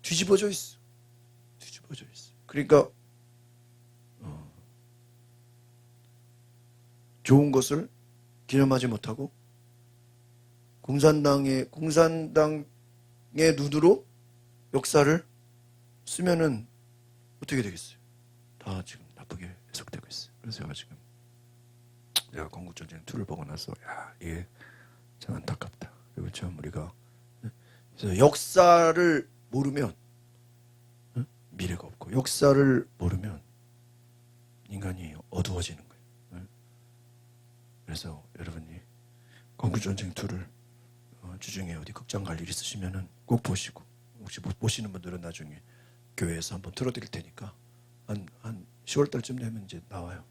뒤집어져 있어. 뒤집어져 있어. 그러니까 좋은 것을 기념하지 못하고 공산당의 눈으로 역사를 쓰면은 어떻게 되겠어요? 다 지금 나쁘게 해석되고 있어요. 그래서 제가 건국전쟁 2를 보고 나서 이게 참 안타깝다. 그리고 참 우리가 그래서 역사를 모르면 미래가 없고 역사를 모르면 인간이 어두워지는 거예요. 그래서 여러분이 건국전쟁 2를 주중에 어디 극장 갈 일 있으시면은 꼭 보시고, 혹시 못 보시는 분들은 나중에 교회에서 한번 틀어드릴 테니까 한 10월 달쯤 되면 이제 나와요.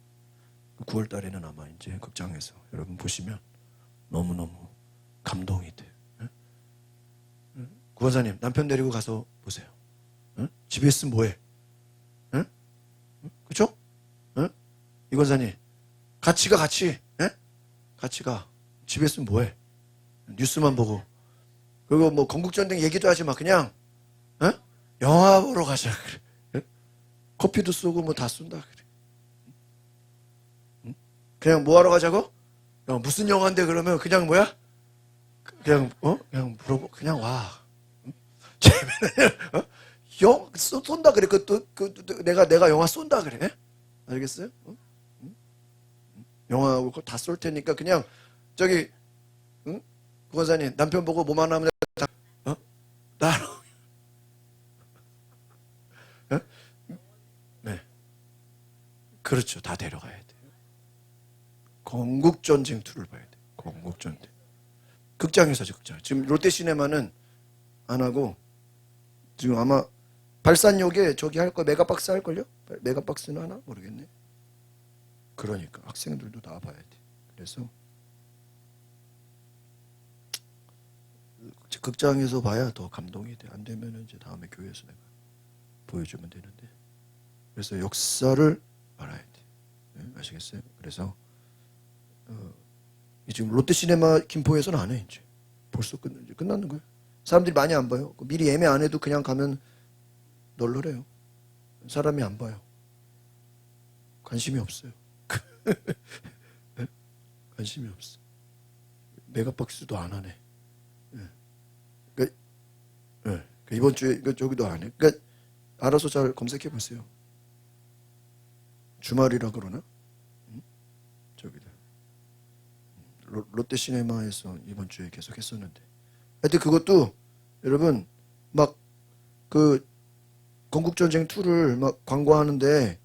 9월 달에는 아마 이제 극장에서 여러분 보시면 너무너무 감동이 돼요. 구원사님, 남편 데리고 가서 보세요. 집에 있으면 뭐해? 그쵸? 이 권사님, 같이 가. 같이 가. 집에 있으면 뭐해? 뉴스만 보고. 그리고 뭐 건국전쟁 얘기도 하지 마. 그냥 영화 보러 가자. 그래. 커피도 쏘고 뭐 다 쏜다. 그래. 그냥 뭐 하러 가자고? 무슨 영화인데 그러면 그냥 뭐야? 그냥 물어보 그냥 와. 재미는 쏜다 그래. 내가 영화 쏜다 그래. 알겠어요? 영화 다 쏠 테니까 그냥 저기 구원사님 남편 보고 뭐만 하면 다 따로 네 그렇죠. 다 데려가야 돼요. 건국전쟁 2를 봐야 돼. 건국전쟁 극장에서죠. 극장. 지금 롯데시네마는 안 하고 지금 아마 발산역에 저기 할 거 메가박스 할 걸요? 메가박스는 하나 모르겠네. 그러니까 학생들도 다 봐야 돼. 그래서 극장에서 봐야 더 감동이 돼. 안 되면 이제 다음에 교회에서 내가 보여주면 되는데. 그래서 역사를 알아야 돼. 네? 아시겠어요? 그래서 지금 롯데시네마 김포에서는 안 해. 이제 벌써 끝났는 거예요. 사람들이 많이 안 봐요. 미리 예매 안 해도 그냥 가면 널널해요. 사람이 안 봐요. 관심이 없어요. 네? 관심이 없어. 메가박스도 안 하네. 그러니까 이번 주에 저기도 안 해. 그러니까 알아서 잘 검색해 보세요. 주말이라 그러나? 저기다. 롯데시네마에서 이번 주에 계속 했었는데. 하여튼 그것도 여러분 막 그 건국전쟁 2를 막 광고하는데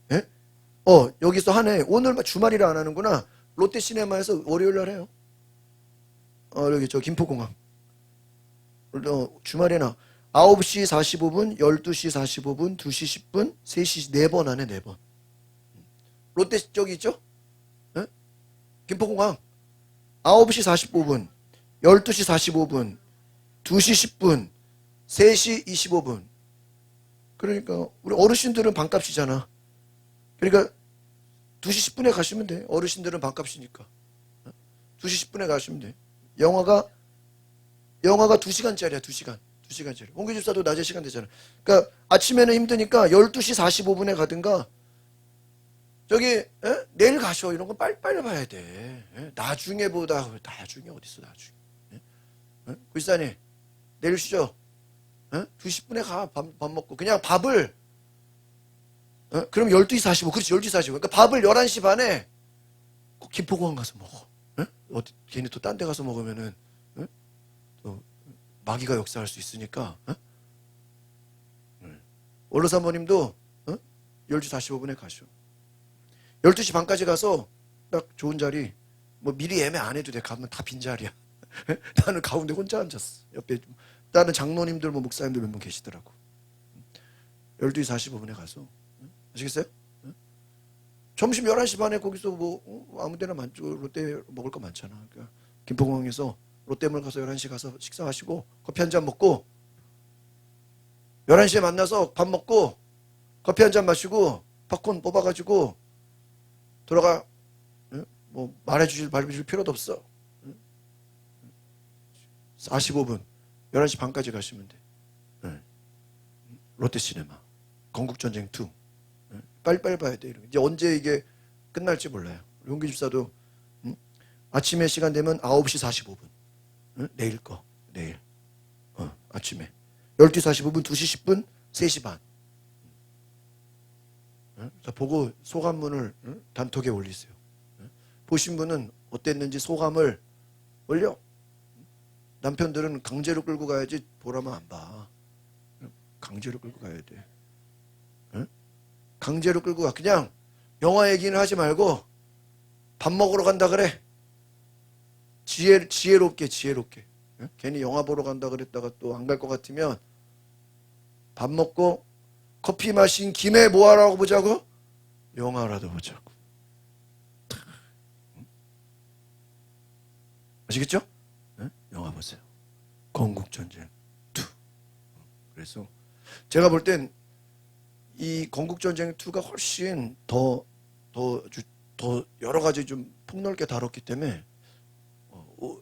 여기서 하네. 오늘 주말이라 안 하는구나. 롯데시네마에서 월요일 날 해요. 여기 저 김포공항. 주말에나 9시 45분, 12시 45분, 2시 10분, 3시 4번 하네. 4번. 롯데 저기 있죠? 김포공항 9시 45분, 12시 45분, 2시 10분, 3시 25분. 그러니까 우리 어르신들은 반값이잖아. 그러니까 2시 10분에 가시면 돼. 어르신들은 반값이니까. 2시 10분에 가시면 돼. 영화가 2시간짜리야. 2시간짜리. 홍규집사도 낮에 시간 되잖아. 그러니까 아침에는 힘드니까 12시 45분에 가든가 저기 내일 가셔. 이런 거 빨리빨리 봐야 돼. 나중에 보다. 나중에 어딨어 나중에. 구이사님 내일 쉬죠. 2시 10분에 가. 밥 먹고. 그냥 밥을 그럼 12시 45. 그렇지 12시 45. 그러니까 밥을 11시 반에 꼭 김포공항 가서 먹어. 어디 괜히 또 딴 데 가서 먹으면은 또 마귀가 역사할 수 있으니까. 원로 사모님도 12시 45분에 가셔. 12시 반까지 가서 딱 좋은 자리 뭐 미리 예매 안 해도 돼. 가면 다 빈자리야. 나는 가운데 혼자 앉았어. 옆에 다른 장로님들 뭐 목사님들 몇 분 계시더라고. 12시 45분에 가서 아시겠어요? 점심 11시 반에 거기서 뭐 아무 데나 롯데 먹을 거 많잖아. 그러니까 김포공항에서 롯데몰 가서 11시 가서 식사하시고 커피 한 잔 먹고 11시에 만나서 밥 먹고 커피 한 잔 마시고 팝콘 뽑아가지고 돌아가. 뭐 말해주실 필요도 없어. 45분 11시 반까지 가시면 돼. 롯데시네마 건국전쟁 2 빨리빨리 봐야 돼. 이제 언제 이게 끝날지 몰라요. 용기 집사도 아침에 시간 되면 9시 45분. 응? 내일 거. 내일. 아침에. 12시 45분, 2시 10분, 3시 반. 응? 자, 보고 소감문을 단톡에 올리세요. 응? 보신 분은 어땠는지 소감을 올려. 남편들은 강제로 끌고 가야지 보라면 안 봐. 강제로 끌고 가야 돼. 응? 강제로 끌고 가. 그냥 영화 얘기는 하지 말고 밥 먹으러 간다 그래. 지혜롭게. 응? 괜히 영화 보러 간다 그랬다가 또 안 갈 것 같으면 밥 먹고 커피 마신 김에 뭐 하라고 보자고? 영화라도 보자고. 아시겠죠? 응? 영화 보세요. 건국전쟁 2. 그래서 제가 볼 땐 이 건국전쟁 2가 훨씬 더 여러 가지 좀 폭넓게 다뤘기 때문에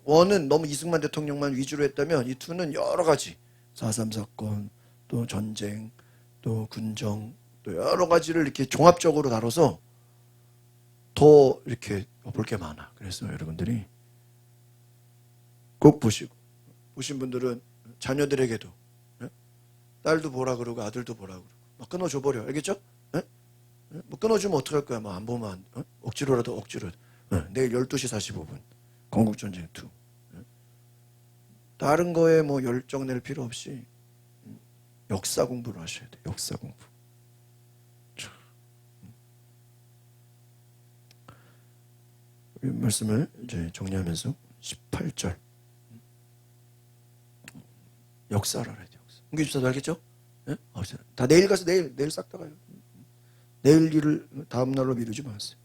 원은 너무 이승만 대통령만 위주로 했다면 이 2는 여러 가지 4.3 사건, 또 전쟁, 또 군정, 또 여러 가지를 이렇게 종합적으로 다뤄서 더 이렇게 볼 게 많아. 그래서 여러분들이 꼭 보신 분들은 자녀들에게도 딸도 보라 그러고 아들도 보라 그러고 막 끊어줘 버려. 알겠죠? 뭐 끊어주면 어떡할 거야? 뭐 안 보면 억지로라도. 내일 12시 45분 건국전쟁 2. 다른 거에 뭐 열정 낼 필요 없이 역사 공부를 하셔야 돼. 역사 공부. 이 말씀을 이제 정리하면서 18절 역사를 알아야 돼. 역사. 홍기주사도 알겠죠? 다 내일 가서 내일 싹 다 가요. 내일 일을 다음 날로 미루지 마세요.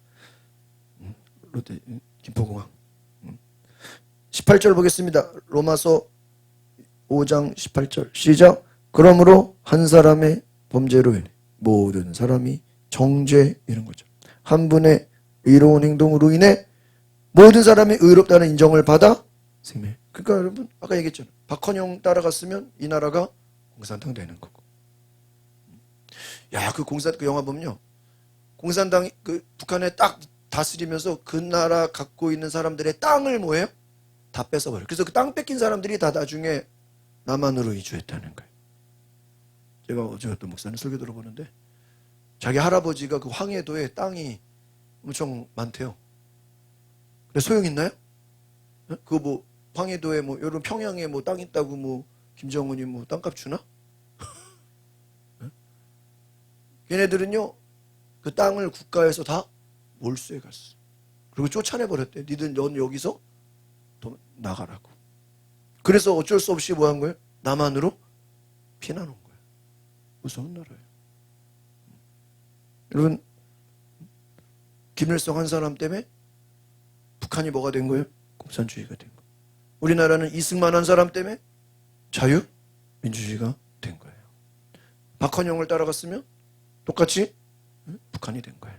롯데 김포공항. 18절 보겠습니다. 로마서 5장 18절 시작. 그러므로 한 사람의 범죄로 인해 모든 사람이 정죄 이런 거죠. 한 분의 의로운 행동으로 인해 모든 사람이 의롭다는 인정을 받아 생명. 그러니까 여러분 아까 얘기했잖아요. 박헌영 따라갔으면 이 나라가 공산당 되는 거고. 야, 그 영화 보면요. 공산당이 그 북한에 딱 다스리면서 그 나라 갖고 있는 사람들의 땅을 뭐예요? 다 뺏어버려요. 그래서 그 땅 뺏긴 사람들이 다 나중에 남한으로 이주했다는 거예요. 제가 어제 어떤 목사님 설교 들어보는데 자기 할아버지가 그 황해도에 땅이 엄청 많대요. 근데 소용 있나요? 그거 뭐 황해도에 뭐 여러분 평양에 뭐 땅 있다고 뭐 김정은이 뭐 땅값 주나? 걔네들은요 그 땅을 국가에서 다 몰수해 갔어. 그리고 쫓아내 버렸대. 넌 여기서 더 나가라고. 그래서 어쩔 수 없이 뭐 한 거예요? 남한으로 피난온 거예요. 무서운 나라예요. 여러분 김일성 한 사람 때문에 북한이 뭐가 된 거예요? 공산주의가 된 거예요. 우리나라는 이승만 한 사람 때문에 자유민주주의가 된 거예요. 박헌영을 따라갔으면 똑같이 북한이 된 거예요.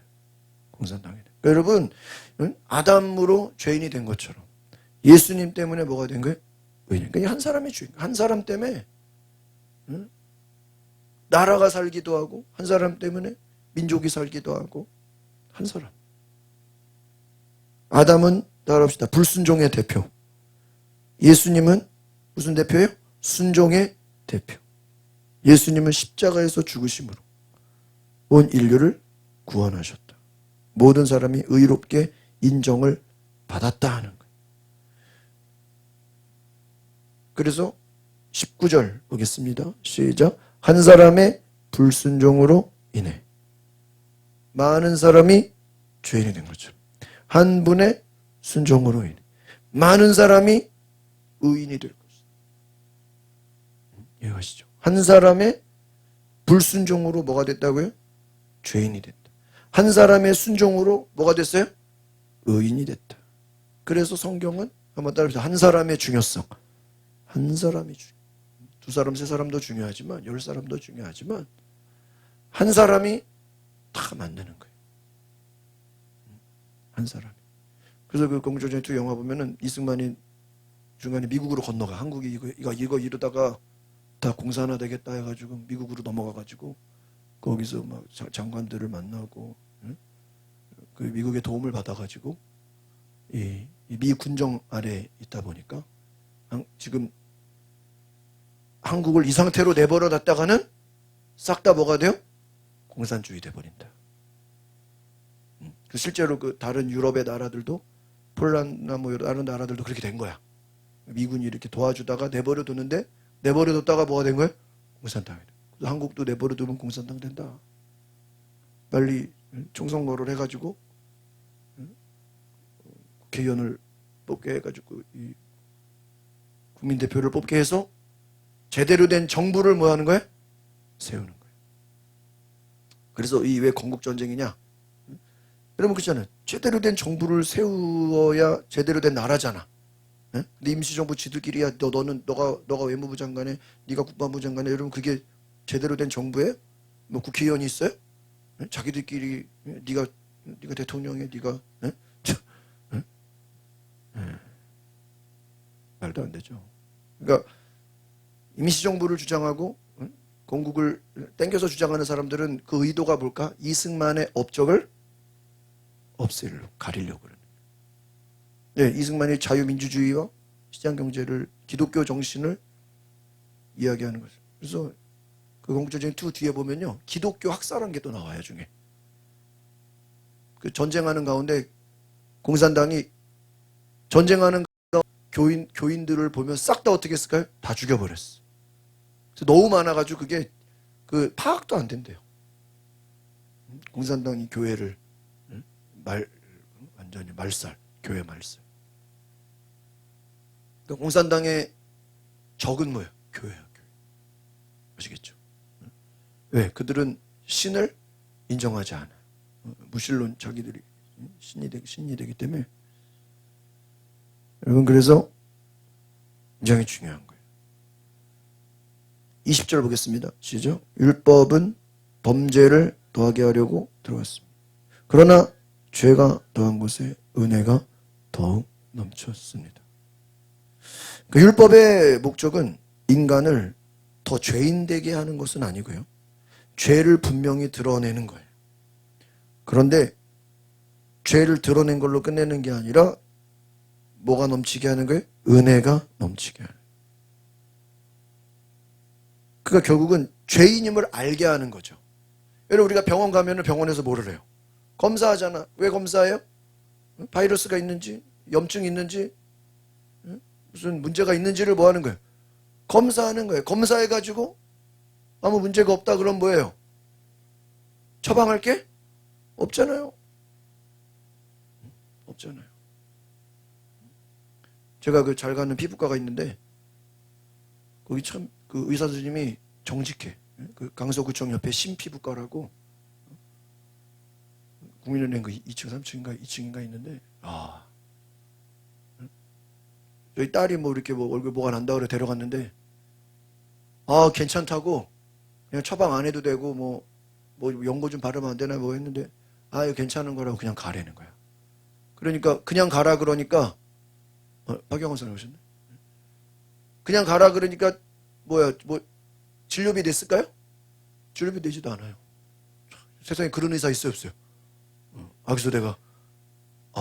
공산당이 된 거예요. 여러분 아담으로 죄인이 된 것처럼 예수님 때문에 뭐가 된 거예요? 그러니까 한 사람의 주인, 한 사람 때문에 나라가 살기도 하고 한 사람 때문에 민족이 살기도 하고 한 사람. 아담은 따라합시다. 불순종의 대표. 예수님은 무슨 대표예요? 순종의 대표. 예수님은 십자가에서 죽으심으로 온 인류를 구원하셨다. 모든 사람이 의롭게 인정을 받았다 하는 거예요. 그래서 19절 보겠습니다. 시작. 한 사람의 불순종으로 인해 많은 사람이 죄인이 된 거죠. 한 분의 순종으로 인해 많은 사람이 의인이 될 것이다. 이해하시죠? 한 사람의 불순종으로 뭐가 됐다고요? 죄인이 됐다. 한 사람의 순종으로 뭐가 됐어요? 의인이 됐다. 그래서 성경은 한번 따라해보세요. 한 사람의 중요성. 한 사람이 중요해요. 두 사람, 세 사람도 중요하지만 10사람도 중요하지만 한 사람이 다 만드는 거예요. 한 사람이. 그래서 그 건국전쟁 2 영화 보면은 이승만이 중간에 미국으로 건너가. 한국이 이거 이러다가 다 공산화 되겠다 해가지고 미국으로 넘어가가지고 거기서 막 장관들을 만나고 그 미국의 도움을 받아가지고 이 미 군정 아래 있다 보니까 지금 한국을 이 상태로 내버려 놨다가는 싹 다 뭐가 돼요? 공산주의 돼버린다. 실제로 그 다른 유럽의 나라들도 폴란드나 뭐 다른 나라들도 그렇게 된 거야. 미군이 이렇게 도와주다가 내버려 두는데 내버려 뒀다가 뭐가 된 거야? 공산당이 돼. 한국도 내버려 두면 공산당 된다. 빨리 총선거를 해가지고 국회의원을 뽑게 해가지고 이 국민대표를 뽑게 해서 제대로 된 정부를 뭐 하는 거야? 세우는 거야. 그래서 이 왜 건국전쟁이냐? 여러분 그렇잖아요. 제대로 된 정부를 세워야 제대로 된 나라잖아. 예? 근데 임시정부 지들끼리야 너가 외무부 장관에 네가 국방부 장관에 여러분 그게 제대로 된 정부에 뭐 국회의원이 있어요? 예? 자기들끼리 네가 대통령에 네가 예? 예? 예. 말도 안 되죠. 그러니까 임시정부를 주장하고 건국을 땡겨서 주장하는 사람들은 그 의도가 뭘까? 이승만의 업적을 없애려고 가리려고 그러는 거예요. 네, 이승만이 자유민주주의와 시장경제를 기독교 정신을 이야기하는 거죠. 그래서 그 건국전쟁 2 뒤에 보면요 기독교 학살한 게 또 나와요. 중에 그 전쟁하는 가운데 공산당이 전쟁하는 교인들을 보면 싹 다 어떻게 했을까요? 다 죽여버렸어. 그래서 너무 많아가지고 그게 그 파악도 안 된대요. 공산당이 교회를 완전히 말살, 교회 말살. 그러니까 공산당의 적은 뭐예요? 교회야, 교회. 아시겠죠? 왜? 그들은 신을 인정하지 않아요. 무신론 자기들이 신이 되기 때문에. 여러분 그래서 굉장히 중요한 거예요. 20절 보겠습니다. 시작. 율법은 범죄를 더하게 하려고 들어왔습니다. 그러나 죄가 더한 곳에 은혜가 더욱 넘쳤습니다. 그 율법의 목적은 인간을 더 죄인되게 하는 것은 아니고요. 죄를 분명히 드러내는 거예요. 그런데 죄를 드러낸 걸로 끝내는 게 아니라 뭐가 넘치게 하는 거예요? 은혜가 넘치게 하는 거예요. 그러니까 결국은 죄인임을 알게 하는 거죠. 여러분 우리가 병원 가면 병원에서 뭐를 해요? 검사하잖아. 왜 검사해요? 바이러스가 있는지, 염증이 있는지, 무슨 문제가 있는지를 뭐 하는 거예요? 검사하는 거예요. 검사해가지고 아무 문제가 없다 그러면 뭐예요? 처방할 게 없잖아요. 없잖아요. 제가 그 잘 가는 피부과가 있는데 거기 참 그 의사 선생님이 정직해. 그 강서구청 옆에 신피부과라고 국민은행 그 2층, 3층인가 2층인가 있는데 저희 딸이 뭐 이렇게 뭐 얼굴 뭐가 난다 그래 데려갔는데 괜찮다고 그냥 처방 안 해도 되고 뭐 연고 좀 바르면 안 되나 뭐 했는데 이거 괜찮은 거라고 그냥 가라는 거야. 그러니까 그냥 가라 그러니까 박영원 선생님 오셨네. 그냥 가라 그러니까 뭐 진료비 냈을까요? 진료비 내지도 않아요. 세상에 그런 의사 있어요 없어요? 그래서 내가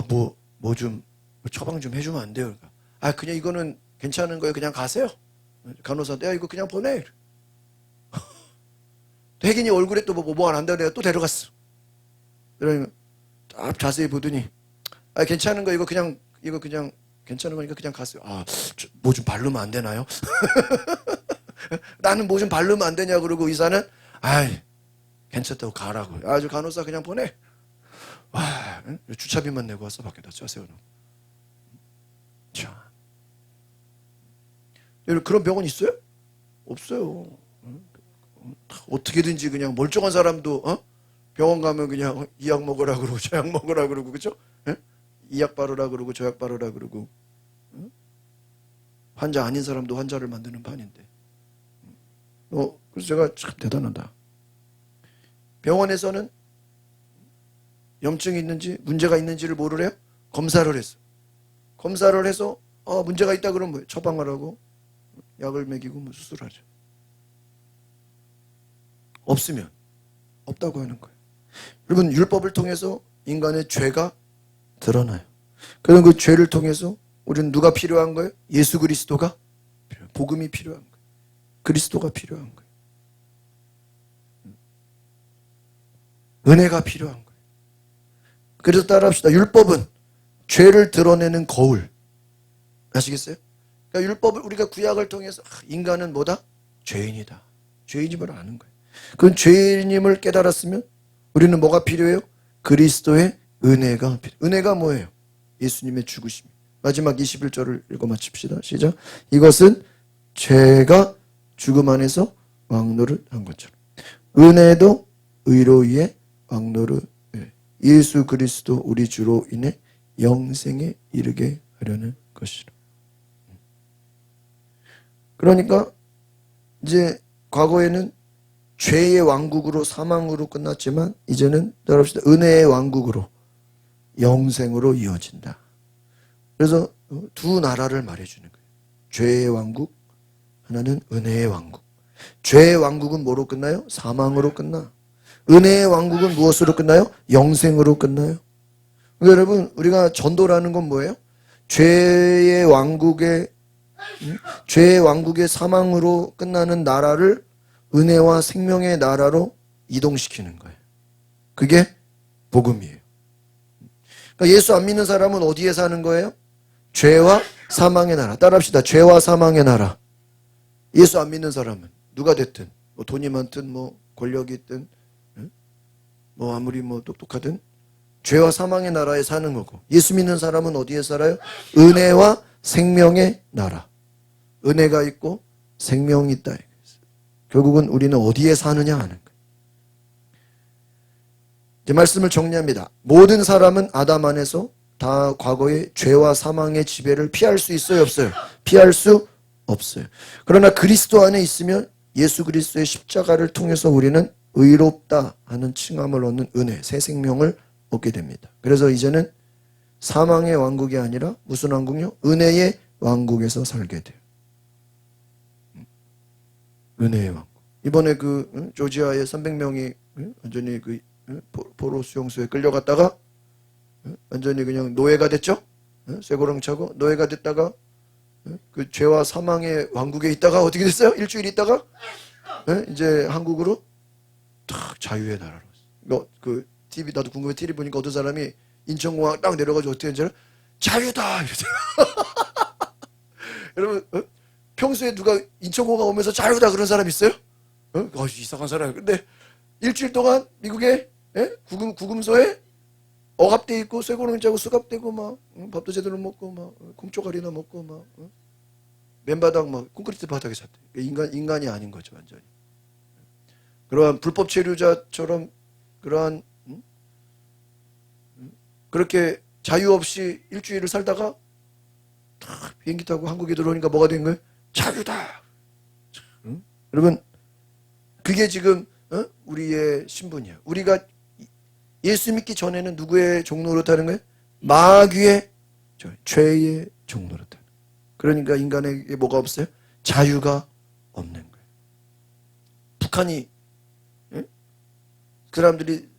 뭐 좀 처방 좀 해주면 안 돼요? 그러니까 그냥 이거는 괜찮은 거예요. 그냥 가세요. 간호사한테 이거 그냥 보내. 혜긴이 얼굴에 또 뭐 안 한다 그래요. 또 데려갔어. 그러니까 딱 자세히 보더니 괜찮은 거 이거 그냥 괜찮은 거니까 그냥 가세요. 뭐 좀 바르면 안 되나요? 나는 뭐 좀 바르면 안 되냐 그러고 의사는 괜찮다고 가라고. 아주 간호사 그냥 보내. 주차비만 내고 와서 밖에다 세워놓고. 자, 여러분 그런 병원 있어요? 없어요. 어떻게든지 그냥 멀쩡한 사람도 병원 가면 그냥 이 약 먹으라 그러고 저 약 먹으라 그러고 그죠? 이 약 바르라 그러고 저 약 바르라 그러고 환자 아닌 사람도 환자를 만드는 판인데. 그래서 제가 참 대단하다. 병원에서는 염증이 있는지 문제가 있는지를 모르래요? 검사를 했어. 검사를 해서 문제가 있다 그러면 뭐예요? 처방을 하고 약을 먹이고 뭐 수술하죠. 없으면 없다고 하는 거예요. 여러분 율법을 통해서 인간의 죄가 드러나요. 그럼 그 죄를 통해서 우리는 누가 필요한 거예요? 예수 그리스도가 필요한, 복음이 필요한 거예요. 그리스도가 필요한 거예요. 은혜가 필요한 거예요. 그래서 따라합시다. 율법은 죄를 드러내는 거울. 아시겠어요? 그러니까 율법을 우리가 구약을 통해서 인간은 뭐다? 죄인이다. 죄인임을 아는 거예요. 그 죄인임을 깨달았으면 우리는 뭐가 필요해요? 그리스도의 은혜가 필요해요. 은혜가 뭐예요? 예수님의 죽으심. 마지막 21절을 읽어 마칩시다. 시작. 이것은 죄가 죽음 안에서 왕노릇한 것처럼 은혜도 의로 인해 왕노릇 예수 그리스도 우리 주로 인해 영생에 이르게 하려는 것이라. 그러니까 이제 과거에는 죄의 왕국으로 사망으로 끝났지만 이제는 따라합시다. 은혜의 왕국으로 영생으로 이어진다. 그래서 두 나라를 말해주는 거예요. 죄의 왕국, 하나는 은혜의 왕국. 죄의 왕국은 뭐로 끝나요? 사망으로 끝나. 은혜의 왕국은 무엇으로 끝나요? 영생으로 끝나요. 그러니까 여러분, 우리가 전도라는 건 뭐예요? 죄의 왕국의 사망으로 끝나는 나라를 은혜와 생명의 나라로 이동시키는 거예요. 그게 복음이에요. 그러니까 예수 안 믿는 사람은 어디에 사는 거예요? 죄와 사망의 나라. 따라합시다. 죄와 사망의 나라. 예수 안 믿는 사람은 누가 됐든 뭐 돈이 많든 뭐 권력이 있든 뭐 아무리 뭐 똑똑하든 죄와 사망의 나라에 사는 거고, 예수 믿는 사람은 어디에 살아요? 은혜와 생명의 나라. 은혜가 있고 생명이 있다. 결국은 우리는 어디에 사느냐 하는 거예요. 이제 말씀을 정리합니다. 모든 사람은 아담 안에서 다 과거의 죄와 사망의 지배를 피할 수 있어요, 없어요? 피할 수 없어요. 그러나 그리스도 안에 있으면 예수 그리스도의 십자가를 통해서 우리는 의롭다 하는 칭함을 얻는 은혜, 새 생명을 얻게 됩니다. 그래서 이제는 사망의 왕국이 아니라 무슨 왕국이요? 은혜의 왕국에서 살게 돼요. 은혜의 왕국. 이번에 그 조지아의 300명이 완전히 그 포로 수용소에 끌려갔다가 완전히 그냥 노예가 됐죠? 쇠고랑 차고 노예가 됐다가 그 죄와 사망의 왕국에 있다가 어떻게 됐어요? 일주일 있다가 이제 한국으로 탁 자유의 나라로. 그 TV 나도 궁금해. TV 보니까 어떤 사람이 인천공항 딱 내려가지고 어떻게 했는지 알아? 자유다 이러죠. 여러분 평소에 누가 인천공항 오면서 자유다 그런 사람 있어요? 이상한 사람. 근데 일주일 동안 미국에 구금소에 억압돼 있고 쇠고랑 짜고 수갑되고 막 밥도 제대로 먹고 막 콩초가리나 먹고 막 맨바닥 막 콘크리트 바닥에 잤대. 인간이 아닌 거죠 완전히. 그러한 불법 체류자처럼 그러한 그렇게 자유 없이 일주일을 살다가 탁 비행기 타고 한국에 들어오니까 뭐가 된 거예요? 자유다. 여러분 그게 지금 우리의 신분이야. 우리가 예수 믿기 전에는 누구의 종노릇하는 거예요? 마귀의 죄의 종노릇하는. 그러니까 인간에게 뭐가 없어요? 자유가 없는 거예요. 북한이 그 사람들이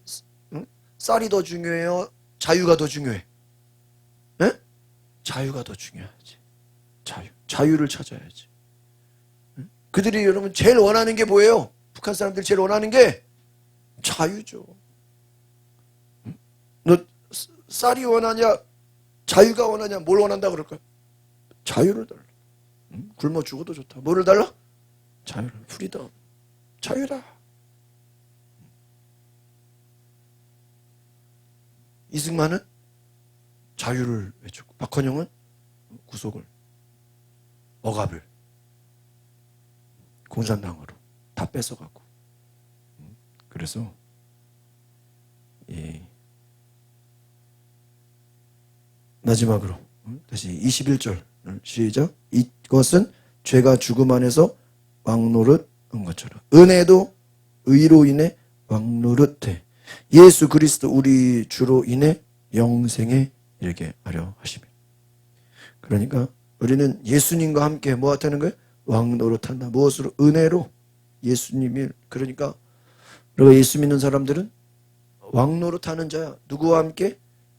쌀이 더 중요해요? 자유가 더 중요해? 자유가 더 중요하지. 자유를 찾아야지. 그들이 여러분 제일 원하는 게 뭐예요? 북한 사람들이 제일 원하는 게 자유죠. 너 쌀이 원하냐? 자유가 원하냐? 뭘 원한다 그럴까? 자유를 달라. 굶어 죽어도 좋다. 뭐를 달라? 자유를. 프리덤. 자유다. 이승만은 자유를 외쳤고 박헌영은 구속을, 억압을 공산당으로 다 뺏어가고. 그래서 마지막으로 다시 21절 시작. 이것은 죄가 죽음 안에서 왕노릇한 것처럼 은혜도 의로 인해 왕노릇해 예수 그리스도 우리 주로 인해 영생에 이르게 하려 하시며. 그러니까 우리는 예수님과 함께 뭐 하는 거예요? 왕노릇한다. 무엇으로? 은혜로. 예수님이. 그러니까 우리가 예수 믿는 사람들은 왕노릇하는 자야. 누구와 함께?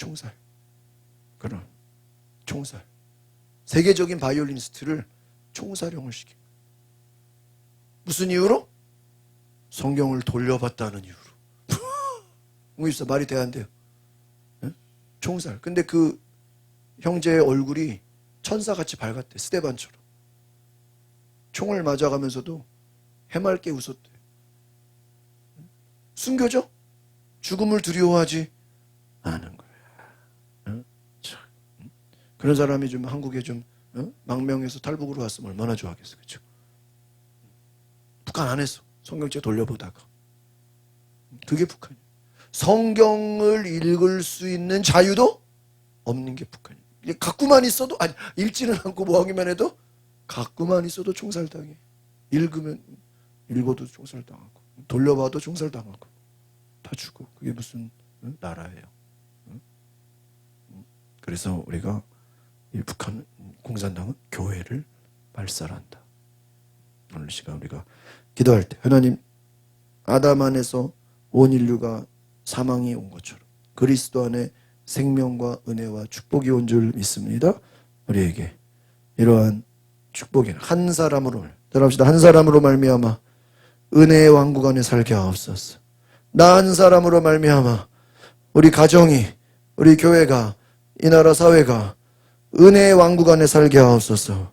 총살. 그럼 총살. 세계적인 바이올리니스트를 총살형을 시킵니다. 무슨 이유로? 성경을 돌려봤다는 이유로. 뭐 있어? 말이 돼야 안 돼요? 네? 총살. 근데 그 형제의 얼굴이 천사같이 밝았대. 스데반처럼. 총을 맞아가면서도 해맑게 웃었대. 순교죠? 죽음을 두려워하지 않은 거야. 응? 그런 사람이 좀 한국에 좀 망명해서 탈북으로 왔으면 얼마나 좋아하겠어. 그렇죠? 북한 안 했어. 성경책 돌려보다가. 그게 북한이에요. 성경을 읽을 수 있는 자유도 없는 게 북한이에요. 갖고만 있어도, 아니, 읽지는 않고 뭐 하기만 해도 갖고만 있어도 총살당해. 읽어도 총살당하고, 돌려봐도 총살당하고, 다 죽어. 그게 무슨 나라예요. 그래서 우리가 이 북한 공산당은 교회를 말살한다. 오늘 시간 우리가 기도할 때 하나님, 아담 안에서 온 인류가 사망이 온 것처럼 그리스도 안에 생명과 은혜와 축복이 온 줄 믿습니다. 우리에게 이러한 축복이 한 사람으로, 따라합시다. 한 사람으로 말미암아 은혜의 왕국 안에 살게 하옵소서. 나 한 사람으로 말미암아 우리 가정이, 우리 교회가, 이 나라 사회가 은혜의 왕국 안에 살게 하옵소서.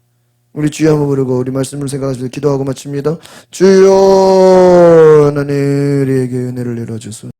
우리 주여 한번 부르고 우리 말씀을 생각하시면서 기도하고 마칩니다. 주여, 하나님 우리에게 은혜를 내려주소서.